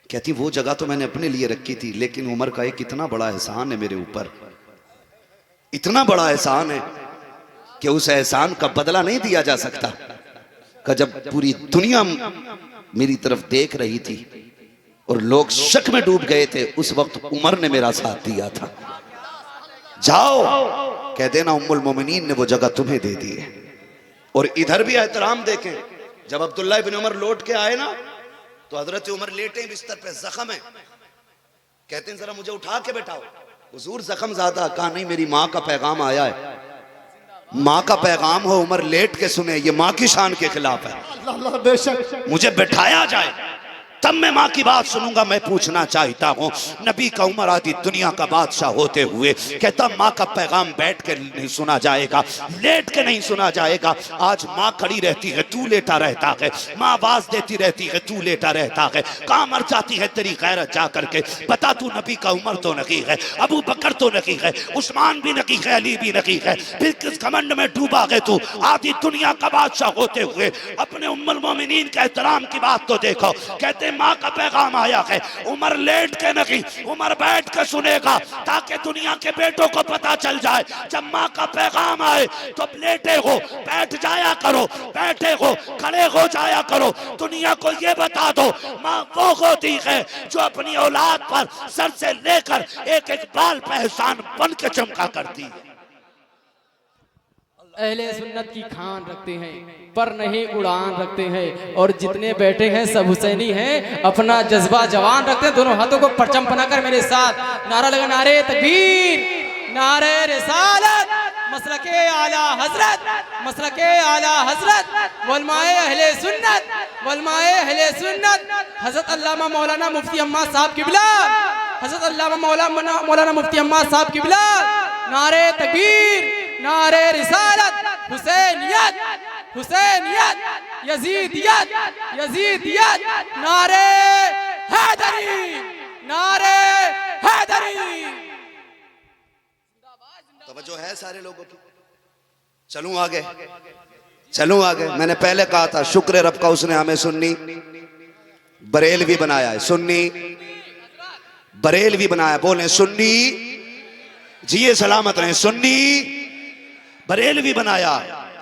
कहती वो जगह तो मैंने अपने लिए रखी थी, लेकिन उमर का एक इतना बड़ा एहसान है मेरे ऊपर, इतना बड़ा एहसान है कि उस एहसान का बदला नहीं दिया जा सकता। का जब पूरी दुनिया मेरी तरफ देख रही थी और लोग शक में डूब गए थे, उस वक्त उमर ने मेरा साथ दिया था। जाओ कह देना उम्मुल मोमिनीन ने वो जगह तुम्हें दे दी है। और इधर भी एहतराम देखें, जब अब्दुल्ला इब्न उमर लौट के आए ना तो हजरत उमर लेटे बिस्तर पे, जख्म है, कहते हैं जरा मुझे उठा के बैठाओ। हुजूर जख्म ज्यादा? कहा नहीं मेरी माँ का पैगाम आया है, माँ का पैगाम हो उमर लेट के सुने, ये माँ की शान के खिलाफ है, बेशक मुझे बैठाया जाए तब मैं माँ की बात सुनूंगा। मैं पूछना चाहता हूँ नबी का उमर आदि दुनिया का बादशाह होते हुए कहता माँ का पैगाम बैठ के नहीं सुना जाएगा, लेट के नहीं सुना जाएगा। आज माँ खड़ी रहती है तू लेटा रहता है, माँ आवाज देती रहती है तू लेटा रहता है। कहाँ मर जाती है तेरी गैरत जा करके? बता तू नबी का उमर तो नहीं है, अबू बकर तो नहीं है, उस्मान भी नहीं है, अली भी नहीं है, फिर किस घमंड में डूबा है तू? आदि दुनिया का बादशाह होते हुए अपने उम्मुल मोमिनीन के एहतराम की बात तो देखो। कहते माँ का पैगाम आया है, उमर लेट के नहीं उमर बैठ के सुनेगा ताकि दुनिया के बेटों को पता चल जाए जब माँ का पैगाम आए तो लेटे हो बैठ जाया करो, बैठे हो खड़े हो जाया करो। दुनिया को ये बता दो माँ वो होती है जो अपनी औलाद पर सर से लेकर एक एक बाल पे एहसान बन के चमका करती है। अहले सुन्नत की खान रखते हैं पर नहीं उड़ान रखते हैं, और जितने बैठे हैं सब हुसैनी हैं, अपना जज्बा जवान रखते हैं। दोनों हाथों को परचम बनाकर मेरे साथ नारा लगा, नारे तकबीर, नारे रिसालत, मसलके आला हजरत, मसलके आला हजरत, वलमाए अहले सुन्नत, वलमाए अहले सुन्नत, हजरत अल्लामा मौलाना मुफ्ती अम्मा साहब किबला, हजरत अल्लामा मौलाना मुफ्ती अम्मा साहब किबला, नारे तकबीर, नारे रिसालत, हुसैनियत हुसैनियत, यजीदियत यजीदियत, नारे हैदरी नारे हैदरी। तवज्जो है सारे लोगों की। चलूं आगे, चलूं आगे। मैंने पहले कहा था शुक्र रब का उसने हमें सुन्नी बरेलवी बनाया है। सुन्नी बरेलवी बनाया, बोले सुन्नी जिए सलामत रहे, सुन्नी बरेलवी बनाया।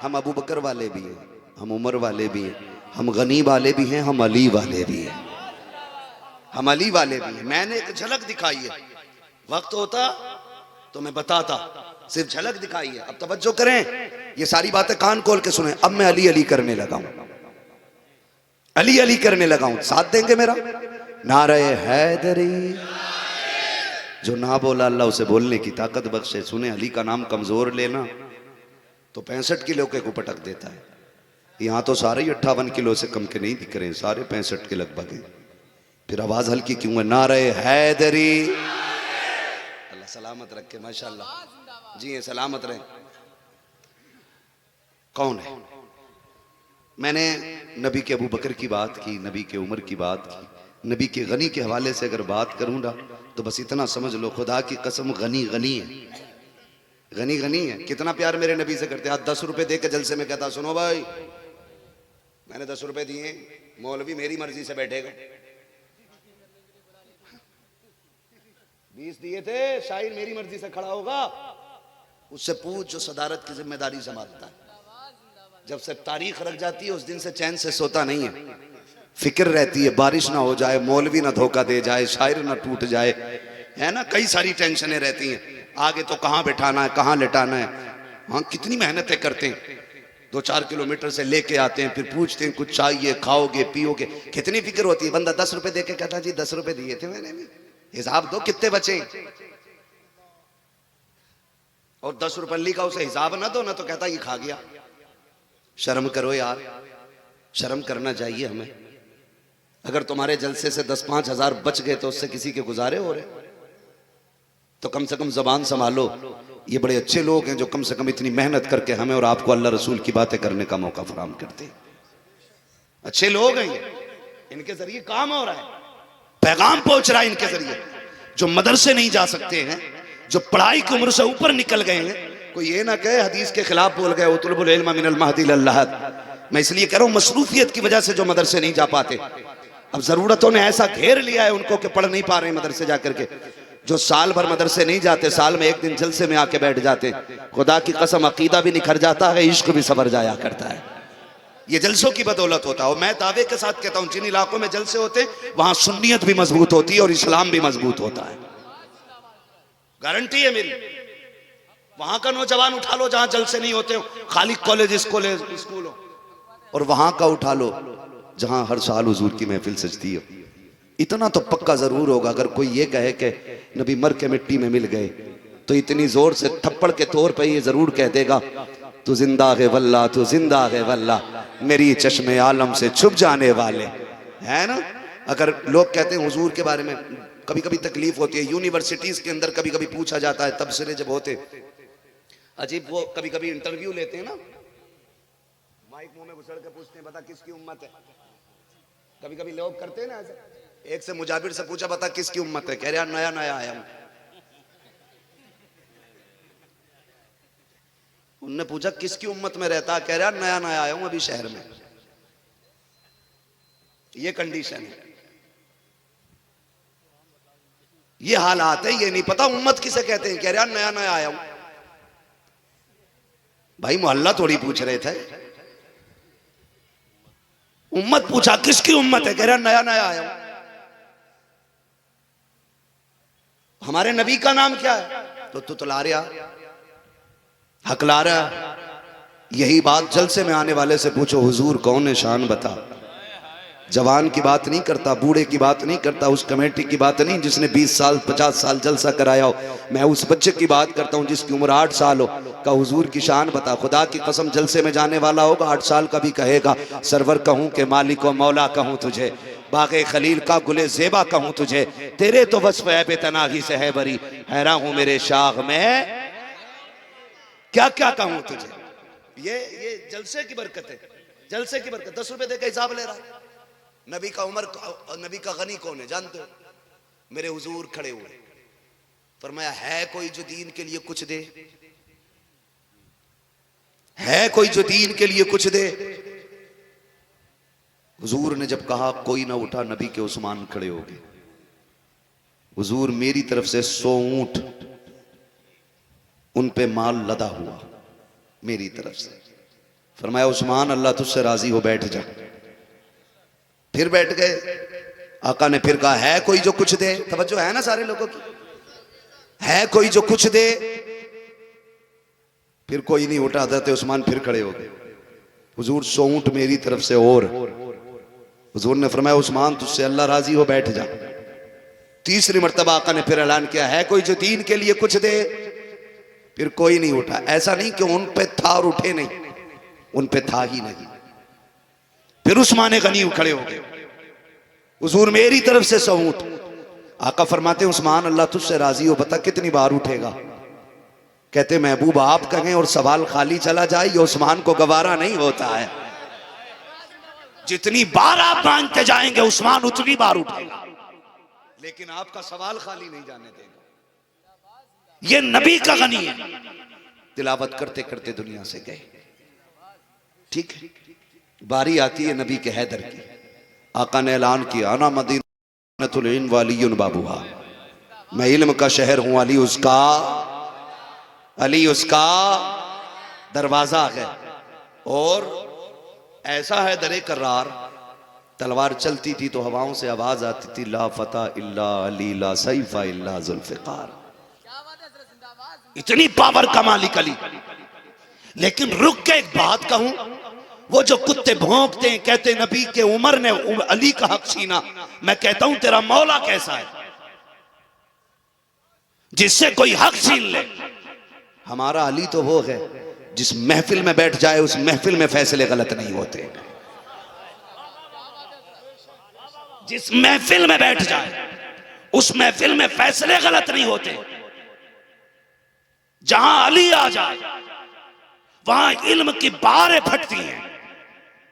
हम अबू बकर वाले भी हैं, हम उमर वाले भी हैं, हम गनी वाले भी हैं, हम अली वाले भी हैं, हम अली वाले भी हैं। मैंने एक झलक दिखाई है, वक्त होता तो मैं बताता, सिर्फ झलक दिखाई है। अब तवज्जो करें, ये सारी बातें कान खोल के सुने। अब मैं अली अली करने लगा हूं, अली अली करने लगा हूं। साथ देंगे मेरा? नारे हैदरी। जो ना बोला अल्लाह उसे बोलने की ताकत बख्शे। सुने, अली का नाम कमजोर लेना तो 65 किलो के को पटक देता है। यहां तो सारे ही 58 किलो से कम के नहीं दिख रहे, सारे 65 के लगभग हैं। फिर आवाज हल्की क्यों है? नारे हैदरी। अल्लाह सलामत रखे, माशाल्लाह जी, सलामत रहे। कौन है? मैंने नबी के अबू बकर की बात की, नबी के उमर की बात की, नबी के गनी के हवाले से अगर बात करूंगा तो बस इतना समझ लो, खुदा की कसम गनी गनी है, गनी गनी है। कितना प्यार मेरे नबी से करते। आज 10 रुपए दे के जलसे में कहता, सुनो भाई मैंने 10 रुपए दिए, मौलवी मेरी मर्जी से बैठेगा। 20 दिए थे, शायर मेरी मर्जी से खड़ा होगा। उससे पूछ जो सदारत की जिम्मेदारी संभालता है। जब से तारीख रख जाती है उस दिन से चैन से सोता नहीं है। फिक्र रहती है बारिश ना हो जाए, मौलवी ना धोखा दे जाए, शायर ना टूट जाए, है ना। कई सारी टेंशनें रहती हैं। आगे तो कहाँ बैठाना है, कहाँ लेटाना है। हाँ, कितनी मेहनतें करते हैं। 2-4 किलोमीटर से लेके आते हैं, फिर पूछते हैं कुछ चाहिए, खाओगे पियोगे, कितनी फिक्र होती है। बंदा 10 रुपए दे के कहता जी 10 रुपए दिए थे मैंने भी, हिसाब दो कितने बचे। और 10 रुपये का उसे हिसाब ना दो ना तो कहता ये खा गया। शर्म करो यार, शर्म करना चाहिए हमें। अगर तुम्हारे जलसे से 10-5 हजार बच गए तो उससे किसी के गुजारे हो रहे, तो कम से कम जबान संभालो। ये बड़े अच्छे लोग हैं जो कम से कम इतनी मेहनत करके हमें और आपको अल्लाह रसूल की बातें करने का मौका फराहम करते हैं। अच्छे लोग हैं, इनके जरिए काम हो रहा है, पैगाम पहुंच रहा है इनके जरिए। जो मदरसे नहीं जा सकते हैं, जो पढ़ाई की उम्र से ऊपर निकल गए हैं, कोई ये ना कहे हदीस के खिलाफ बोल गए, उतलबुल इल्म मिनल महदी इलल लहद। मैं इसलिए कह रहा हूं मसरूफियत की वजह से जो मदरसे नहीं जा पाते, अब जरूरतों ने ऐसा घेर लिया है उनको कि पढ़ नहीं पा रहे मदरसे जाकर के। जो साल भर मदरसे नहीं जाते, साल में एक दिन जलसे में आके बैठ जाते, खुदा की कसम अकीदा भी निखर जाता है, इश्क भी सबर जाया करता है। ये जलसों की बदौलत होता है। और मैं दावे के साथ कहता हूं जिन इलाकों में जलसे होते वहां सुन्नियत भी मजबूत होती है और इस्लाम भी मजबूत होता है, गारंटी है मेरी। वहां का नौजवान उठा लो जहां जलसे नहीं होते, खाली कॉलेज स्कूल हो, और वहां का उठा लो जहां हर साल हुजूर की महफिल सजती हो। इतना तो पक्का जरूर होगा, अगर कोई ये कहे कि नबी मर के मिट्टी में मिल गए तो इतनी जोर से थप्पड़ के तौर पे ये जरूर कह देगा, तू जिंदा है वल्ला, तू जिंदा है वल्ला, मेरी चश्मे आलम से छुप जाने वाले, है ना। अगर लोग कहते हैं हुजूर के बारे में, कभी कभी तकलीफ होती है। यूनिवर्सिटीज के अंदर कभी कभी पूछा जाता है, तबसरे जब होते, अजीब वो कभी कभी इंटरव्यू लेते हैं ना, माइक मुंह में घुसड़ के पूछते हैं बता किसकी उम्मत है। कभी कभी लोग करते हैं ना ऐसे। एक से मुजाबिर से पूछा बता किसकी उम्मत है, कह रहा नया नया आया हूं। उनने पूछा किसकी उम्मत में रहता, कह रहा नया नया आया हूं अभी शहर में। ये कंडीशन है, ये हालात है। ये नहीं पता उम्मत किसे कहते हैं, कह रहा नया नया आया हूं। भाई मोहल्ला थोड़ी पूछ रहे थे, उम्मत पूछा किसकी उम्मत है, कह रहा नया नया आया हूं। हमारे नबी का नाम क्या है, तो तुतला रहा, हकला रहा। यही बात जलसे में आने वाले से पूछो, हुजूर कौन है शान बता। जवान की बात नहीं करता, बूढ़े की बात नहीं करता, उस कमेटी की बात नहीं जिसने 20 साल 50 साल जलसा कराया हो। मैं उस बच्चे की बात करता हूं जिसकी उम्र 8 साल हो, का हुजूर की शान बता। खुदा की कसम जलसे में जाने वाला होगा 8 साल का भी कहेगा, सरवर कहूं के मालिक व मौला कहूं तुझे, बागे खलील का गुले ज़ेबा कहूं तुझे, तेरे तो वस्फ़ है बेतनाही से है बरी, हैरान हूं मेरे शाह में। क्या क्या कहूं तुझे। ये जलसे की बरकत है, जलसे की बरकत। 10 रुपए देकर हिसाब ले रहा है। नबी का उमर, नबी का गनी कौन है जानते हो? मेरे हुजूर खड़े हुए, फरमाया है कोई जो दीन के लिए कुछ दे, है कोई जो दीन के लिए कुछ दे। हुजूर ने जब कहा कोई ना उठा, नबी के उस्मान खड़े हो गए। हुजूर मेरी तरफ से 100 ऊंट, उन पे माल लदा हुआ मेरी तरफ से। फरमाया उस्मान अल्लाह तुझसे राजी हो, बैठ जा। फिर बैठ गए। आका ने फिर कहा है कोई जो कुछ दे। तवज्जो है ना सारे लोगों की? है कोई जो कुछ दे। फिर कोई नहीं उठा। हज़रत उस्मान फिर खड़े हो गए। हुजूर 100 ऊंट मेरी तरफ से और। हुजूर ने फरमाया उस्मान तुझसे अल्लाह राजी हो, बैठ जा। तीसरी मर्तबा आका ने फिर ऐलान किया है कोई जो दीन के लिए कुछ दे। फिर कोई नहीं उठा। ऐसा नहीं कि उन पे था और उठे नहीं, उन पे था ही नहीं। फिर उस्मान गनी खड़े हो गए। हुजूर मेरी तरफ से 100 ऊंट। आका फरमाते उस्मान अल्लाह तुझसे राजी हो, बता कितनी बार उठेगा। कहते महबूब आप कहें और सवाल खाली चला जाए, ये उस्मान को गवारा नहीं होता है। जितनी बार आप मांगते जाएंगे उस्मान उतनी बार उठेगा, लेकिन आपका सवाल खाली नहीं जाने देगा। ये नबी का गनी है। तिलावत करते करते दुनिया से गए। ठीक है, बारी आती है नबी के हैदर की। आका ने ऐलान किया अना मदीनतुल इल्म वालियुन बाबूहा, मैं इल्म का शहर हूं, अली उसका, अली उसका दरवाजा है। और ऐसा है दरे करार, तलवार चलती थी तो हवाओं से आवाज आती थी ला फता इल्ला अली, ला सैफा इल्ला जुल्फिकार। इतनी पावर का मालिक अली। लेकिन रुक के एक बात कहूं, वो जो कुत्ते भौंकते हैं कहते नबी के उमर ने अली का हक छीना, मैं कहता हूं तेरा मौला कैसा है जिससे कोई हक छीन ले। हमारा अली तो वो है जिस महफिल में बैठ जाए उस महफिल में फैसले गलत नहीं होते। जिस महफिल में बैठ जाए उस महफिल में फैसले गलत नहीं होते। जहां अली आ जाए वहां इल्म की बारें फटती हैं।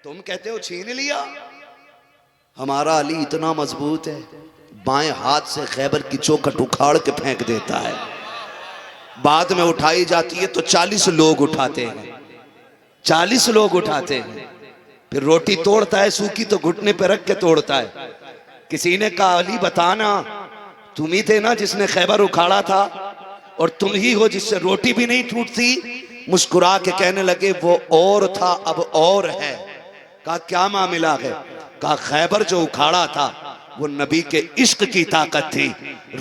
तुम कहते हो छीन लिया, हमारा अली इतना मजबूत है, बाएं हाथ से खैबर की चौखट उखाड़ के फेंक देता है। बाद में उठाई जाती है तो 40 लोग उठाते हैं, 40 लोग उठाते हैं। फिर रोटी तोड़ता है सूखी तो घुटने पे रख के तोड़ता है। किसी ने कहा अली बताना, तुम ही थे ना जिसने खैबर उखाड़ा था, और तुम ही हो जिससे रोटी भी नहीं टूटती। मुस्कुरा के कहने लगे वो और था अब और है। कहा क्या मामला है? कहा खैबर जो उखाड़ा था वो नबी के इश्क की ताकत थी,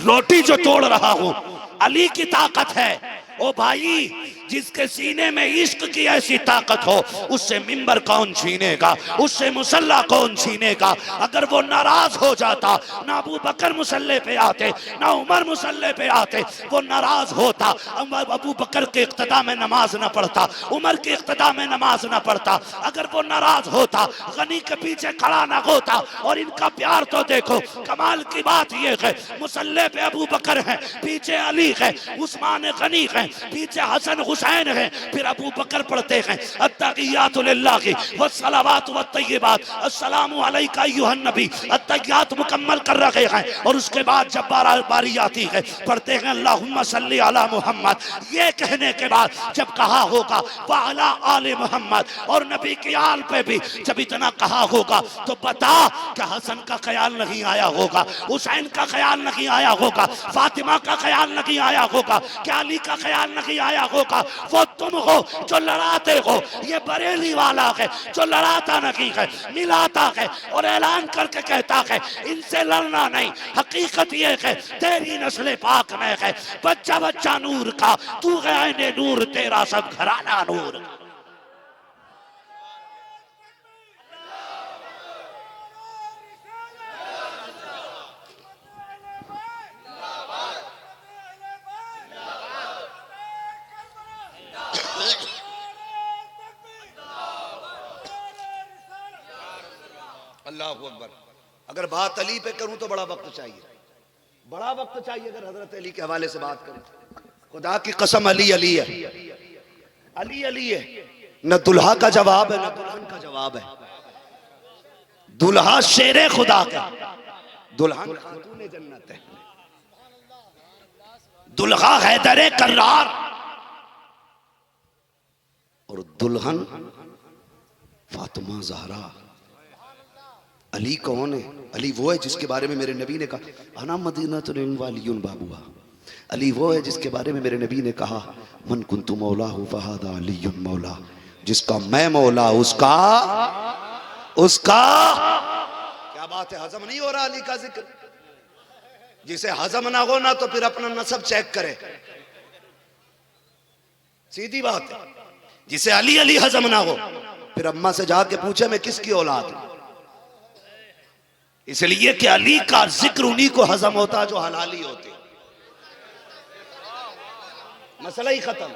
रोटी जो तोड़ रहा हूं अली की ताकत है। ओ भाई, जिसके सीने में इश्क की ऐसी ताकत हो उससे मिंबर कौन छीनेगा, उससे मुसल्ला कौन छीनेगा। अगर वो नाराज हो जाता, ना अबू बकर मुसल्ले पे आते, ना उमर मुसल्ले पे आते, वो नाराज होता, अबू बकर के इक्तदा में नमाज ना पढ़ता, उमर के इक्तदा में नमाज ना पढ़ता। अगर वो नाराज होता, गनी के पीछे खड़ा ना होता। और इनका प्यार तो देखो, कमाल की बात ये है, मुसल्ले पे अबू बकर है, पीछे अली है, उस्मान गनी है, पीछे हसन हुसैन है, फिर अबू बकर पढ़ते हैं अत्तहियातु लिल्लाहि वस्सलावातु वत्तय्यिबात अस्सलामु अलैका अय्युहन नबी, अत्तहियात मुकम्मल कर रहे हैं। और उसके बाद जब बारी आती है पढ़ते हैं अल्लाहुम्मा सल्ली अला मुहम्मद। ये कहने के बाद जब कहा होगा व अला आले मुहम्मद, और नबी की आल पे भी जब इतना कहा होगा तो बता कि हसन का ख्याल नहीं आया होगा, हुसैन का ख्याल नहीं आया होगा, फातिमा का ख्याल नहीं आया होगा, क्या अली का ख्याल नहीं आया होगा। वो तुम हो जो लड़ाते हो, ये बरेली वाला है जो लड़ाता नहीं है, मिलाता है और ऐलान करके कहता है इनसे लड़ना नहीं। हकीकत ये है तेरी नस्ल पाक में है, बच्चा बच्चा नूर का, तू है ऐने नूर, तेरा सब घराना नूर। अल्लाहू अकबर। अगर बात अली पे करूं तो बड़ा वक्त चाहिए, बड़ा वक्त चाहिए। अगर हजरत अली के हवाले से बात करूं, खुदा की कसम अली अली है। अली अली है, न दुल्हा का जवाब है न दुल्हन का जवाब है। दुल्हा शेरे खुदा का, दुल्हन खातूने जन्नत है। दुल्हा हैदरे कर्रार और दुल्हन फातिमा ज़हरा। अली कौन है? अली वो है जिसके बारे में मेरे नबी ने कहा अना मदीनतुन वालियुन बाबुहा। अली वो है जिसके बारे में मेरे नबी ने कहा मन कुन्तु मौला हु फहादा अलीयुन मौला। जिसका मैं मौला उसका उसका क्या बात है, हजम नहीं हो रहा अली का जिक्र? जिसे हजम ना हो ना तो फिर अपना नसब चेक करे, सीधी बात है। जिसे अली अली हजम ना हो फिर अम्मा से जाके पूछे मैं किसकी औलाद हूं। इसलिए कि अली का जिक्र उन्हीं को हजम होता जो हलाली होते, मसला ही खत्म।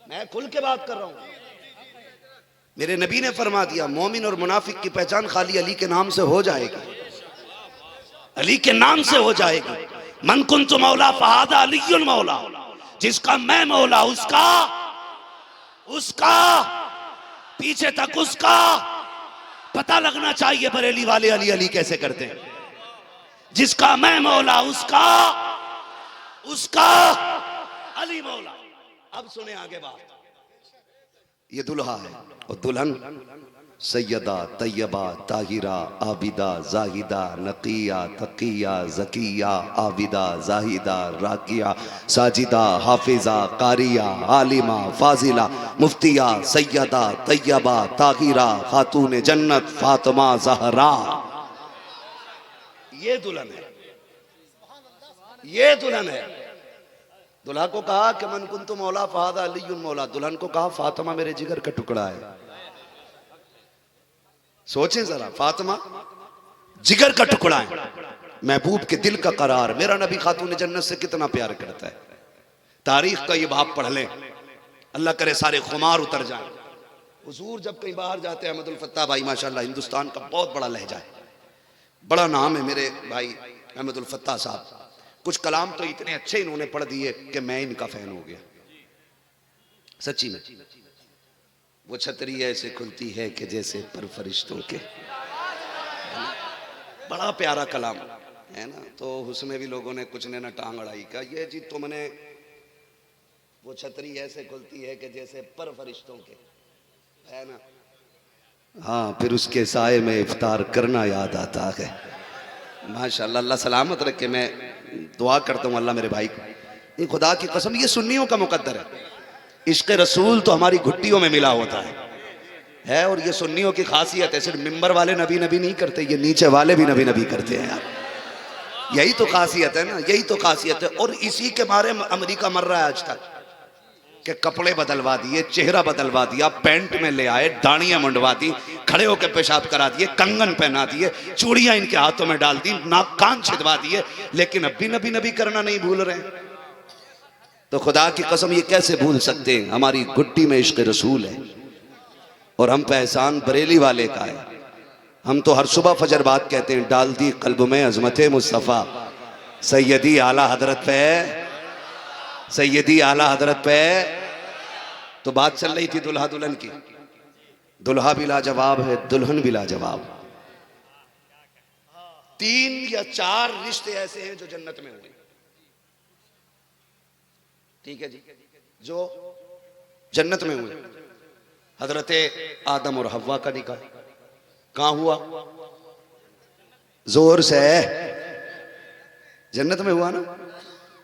मैं खुल के बात कर रहा हूं। मेरे नबी ने फरमा दिया मोमिन और मुनाफिक की पहचान खाली अली के नाम से हो जाएगी, अली के नाम से हो जाएगी। मन कुन्तु मौला फहादा अलीयुन मौला। जिसका मैं मौला उसका उसका पीछे तक उसका पता लगना चाहिए। बरेली वाले अली अली कैसे करते हैं? जिसका मैं मौला उसका उसका अली मौला। अब सुने आगे बात। ये दुल्हा है और दुल्हन सैयदा तैयबा ताहिरा आबिदा जाहिदा नकिया तकिया जकिया आबिदा जाहिदा राकिया साजिदा हाफिजा कारिया आलिमा फाजिला मुफ्तिया सैयदा तैयबा ताहिरा खातून जन्नत फातिमा ज़हरा। ये दुल्हन है, ये दुल्हन है। दुल्हा को कहा कि मन कुन्तु मौला फहादा अलीयुन मौला। दुल्हन को कहा फातिमा मेरे जिगर का टुकड़ा है। सोचें जरा, फातिमा जिगर का टुकड़ा है, महबूब के दिल का करार। मेरा नबी खातून जन्नत से कितना प्यार करता है। तारीख का ये बाप पढ़ लें, अल्लाह करे सारे खुमार उतर जाए। हुजूर जब कहीं बाहर जाते हैं, अहमदुल फत्ताह भाई माशाल्लाह हिंदुस्तान का बहुत बड़ा लहजा है, बड़ा नाम है मेरे भाई अहमदुल फत्ताह साहब। कुछ कलाम तो इतने अच्छे इन्होंने पढ़ दिए कि मैं इनका फैन हो गया सच्ची में। वो छतरी ऐसे खुलती है कि जैसे पर फरिश्तों के, बड़ा प्यारा कलाम है ना। तो उसमें भी लोगों ने कुछ ने ना टांग अड़ाई का ये जी तुमने, वो छतरी ऐसे खुलती है कि जैसे पर फरिश्तों के, है ना। हाँ, फिर उसके साए में इफ्तार करना याद आता है। माशाल्लाह, अल्लाह सलामत रखे। मैं दुआ करता हूँ अल्लाह मेरे भाई को, ये खुदा की कसम ये सुन्नियों का मुकद्दर है। इश्क़ रसूल तो हमारी घुट्टियों में मिला होता है और ये सुन्नियों की खासियत है। सिर्फ मिंबर वाले नबी नबी नहीं करते, ये नीचे वाले भी नबी नबी करते हैं यार। यही तो खासियत है ना, यही तो खासियत है। और इसी के मारे अमेरिका मर रहा है आज तक कि कपड़े बदलवा दिए, चेहरा बदलवा दिया, पैंट में ले आए, दाढ़ियां मुंडवा दी, खड़े होकर पेशाब करा दिए, कंगन पहना दिए, चूड़ियां इनके हाथों में डाल दी, नाक कान छिदवा दिए, लेकिन अब भी नबी नबी करना नहीं भूल रहे। तो खुदा की कसम ये कैसे भूल सकते हैं? हमारी घुट्टी में इश्क़ रसूल है और हम पे एहसान बरेली वाले का है। हम तो हर सुबह फजर बात कहते हैं, डाल दी कल्ब में अजमत मुस्तफ़ा सैयदी आला हजरत पे, सैयदी आला हजरत पे। तो बात चल रही थी दुल्हा दुल्हन की। दुल्हा भी लाजवाब है, दुल्हन भी लाजवाब। 3 या 4 रिश्ते ऐसे हैं जो जन्नत में हुए, ठीक है जी, जो जन्नत में हुए। हजरत आदम और हव्वा का निकाह कहां हुआ? जोर से जन्नत में हुआ ना,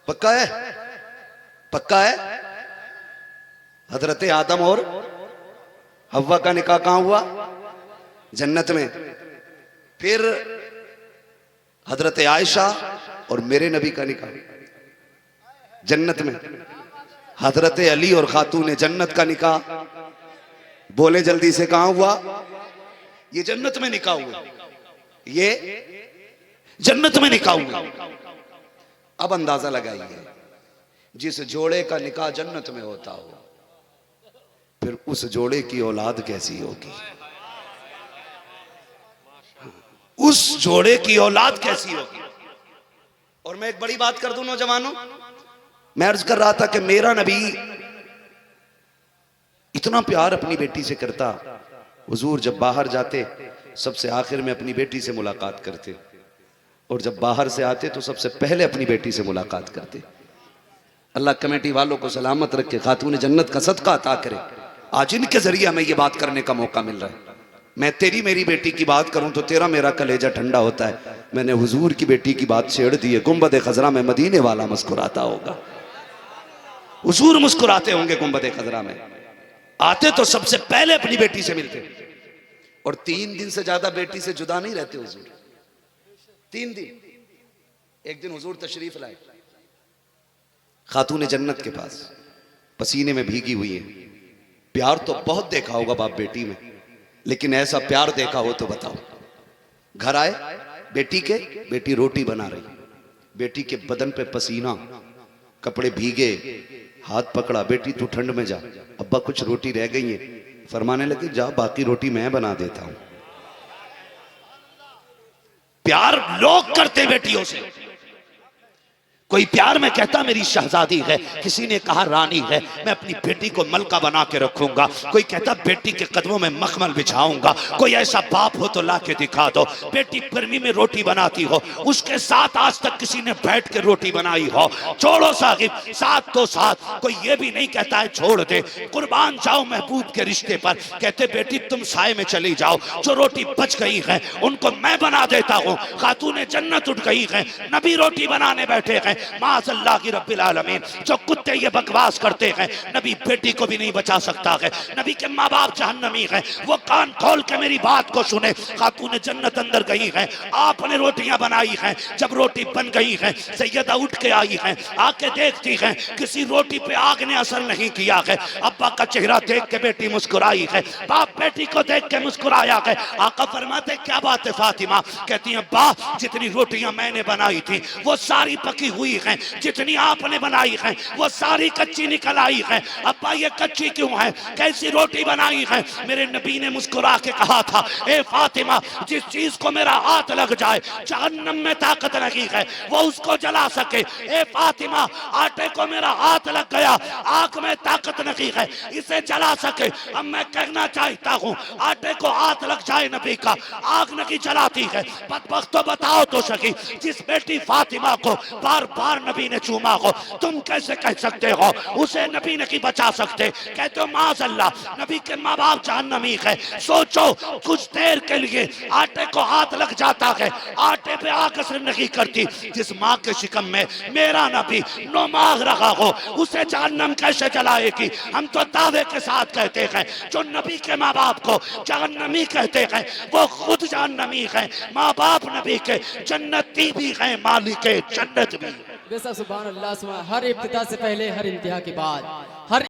पक्का है, पक्का है। हजरत आदम और हव्वा का निकाह कहां हुआ? जन्नत में। फिर हजरत आयशा और मेरे नबी का निकाह जन्नत में। हजरत अली और खातून जन्नत का निकाह, बोले जल्दी से, कहां हुआ? ये जन्नत में निकाह हुआ, ये जन्नत में निकाह हुआ। अब अंदाजा लगाइए, जिस जोड़े का निकाह जन्नत में होता हो फिर उस जोड़े की औलाद कैसी होगी? उस जोड़े की औलाद कैसी होगी? और मैं एक बड़ी बात कर दूं नौजवानों, मैं अर्ज कर रहा था कि मेरा नबी इतना प्यार अपनी बेटी से करता। हुजूर जब बाहर जाते सबसे आखिर में अपनी बेटी से मुलाकात करते, और जब बाहर से आते तो सबसे पहले अपनी बेटी से मुलाकात करते। अल्लाह कमेटी वालों को सलामत रखे, खातून जन्नत का सदका अता करे। आज इनके जरिए हमें ये बात करने का मौका मिल रहा है। मैं तेरी मेरी बेटी की बात करूं तो तेरा मेरा कलेजा ठंडा होता है। मैंने हुजूर की बेटी की बात छेड़ दी है। गुंबद खजरा में मदीने वाला मुस्कुराता होगा, हुजूर मुस्कुराते होंगे गुंबद खजरा में। आते तो सबसे पहले अपनी बेटी से मिलते, और 3 दिन से ज्यादा बेटी से जुदा नहीं रहते हुजूर। 3 दिन। एक दिन हुजूर तशरीफ लाए खातून जन्नत के पास, पसीने में भीगी हुई है। प्यार तो बहुत देखा होगा बाप बेटी में, लेकिन ऐसा प्यार देखा हो तो बताओ। घर आए बेटी के, बेटी रोटी बना रही, बेटी के बदन पे पसीना, कपड़े भीगे, हाथ पकड़ा, बेटी तू ठंड में जा, अब्बा कुछ रोटी रह गई है। फरमाने लगे जा बाकी रोटी मैं बना देता हूं। प्यार लोग करते बेटियों से। कोई प्यार में कहता मेरी शहजादी है, किसी ने कहा रानी है, मैं अपनी बेटी को मलका बना के रखूंगा। कोई कहता बेटी के कदमों में मखमल बिछाऊंगा। कोई ऐसा बाप हो तो ला के दिखा दो। बेटी गर्मी में रोटी बनाती हो, उसके साथ आज तक किसी ने बैठ के रोटी बनाई हो। छोड़ो साहिब, साथ तो साथ। कोई ये भी नहीं कहता है छोड़ दे, कुर्बान जाओ महबूब के रिश्ते पर। कहते बेटी तुम साए में चली जाओ, जो रोटी बच गई है उनको मैं बना देता हूँ। खातून जन्नत उठ गई है, नबी रोटी बनाने बैठे हैं। माज़अल्लाह की रब्बिल आलमीन, जो कुत्ते ये बकवास करते हैं नबी बेटी को भी नहीं बचा सकता है। नबी के माँ बाप जहन्नमी हैं, वो कान खोल के मेरी बात को सुने। खातून जन्नत अंदर गई हैं, आपने रोटियां बनाई हैं। जब रोटी बन गई है सैयदा उठ के आई हैं, आके देखती हैं किसी रोटी पे आग ने असर नहीं किया है। अब्बा का चेहरा देख के बेटी मुस्कुराई है, बाप बेटी को देख के मुस्कुराया है। आका फरमाते क्या बात है फातिमा? कहती है अब्बा जितनी रोटियां मैंने बनाई थी वो सारी पकी हुई हैं, जितनी आपने बनाई है वो सारी कच्ची निकल आई है। अब्बा ये कच्ची क्यों है, कैसी रोटी बनाई है? मेरे नबी ने मुस्कुरा के कहा था ए फातिमा जिस चीज को मेरा हाथ लग जाए जहन्नम में ताकत नहीं है वो उसको जला सके। ए फातिमा आटे को मेरा हाथ लग गया, आग में ताकत नहीं है इसे जला सके। अब मैं कहना चाहता हूँ आटे को हाथ लग जाए नबी का, आग नहीं जलाती है। बदबख्त तो बताओ तो सही, जिस बेटी फातिमा को बार बार नबी ने चूमा हो, तुम कैसे कह सकते हो उसे नबी नहीं बचा सकते? कहते हो माज़अल्लाह नबी के माँ बाप जहन्नमी है। सोचो कुछ देर के लिए आटे को हाथ लग जाता है, आटे पे आग असर नहीं करती। जिस माँ के शिकम में मेरा नबी नौमाह रहा हो उसे जहन्नम कैसे जलाएगी? हम तो दावे के साथ कहते हैं जो नबी के माँ बाप को जहन्नमी कहते हैं वो खुद जहन्नमी है। माँ बाप नबी के जन्नती भी हैं, मालिक जन्नत भी। बेशक सुभान अल्लाह, हर इब्तिदा से पहले हर इंतहा के बाद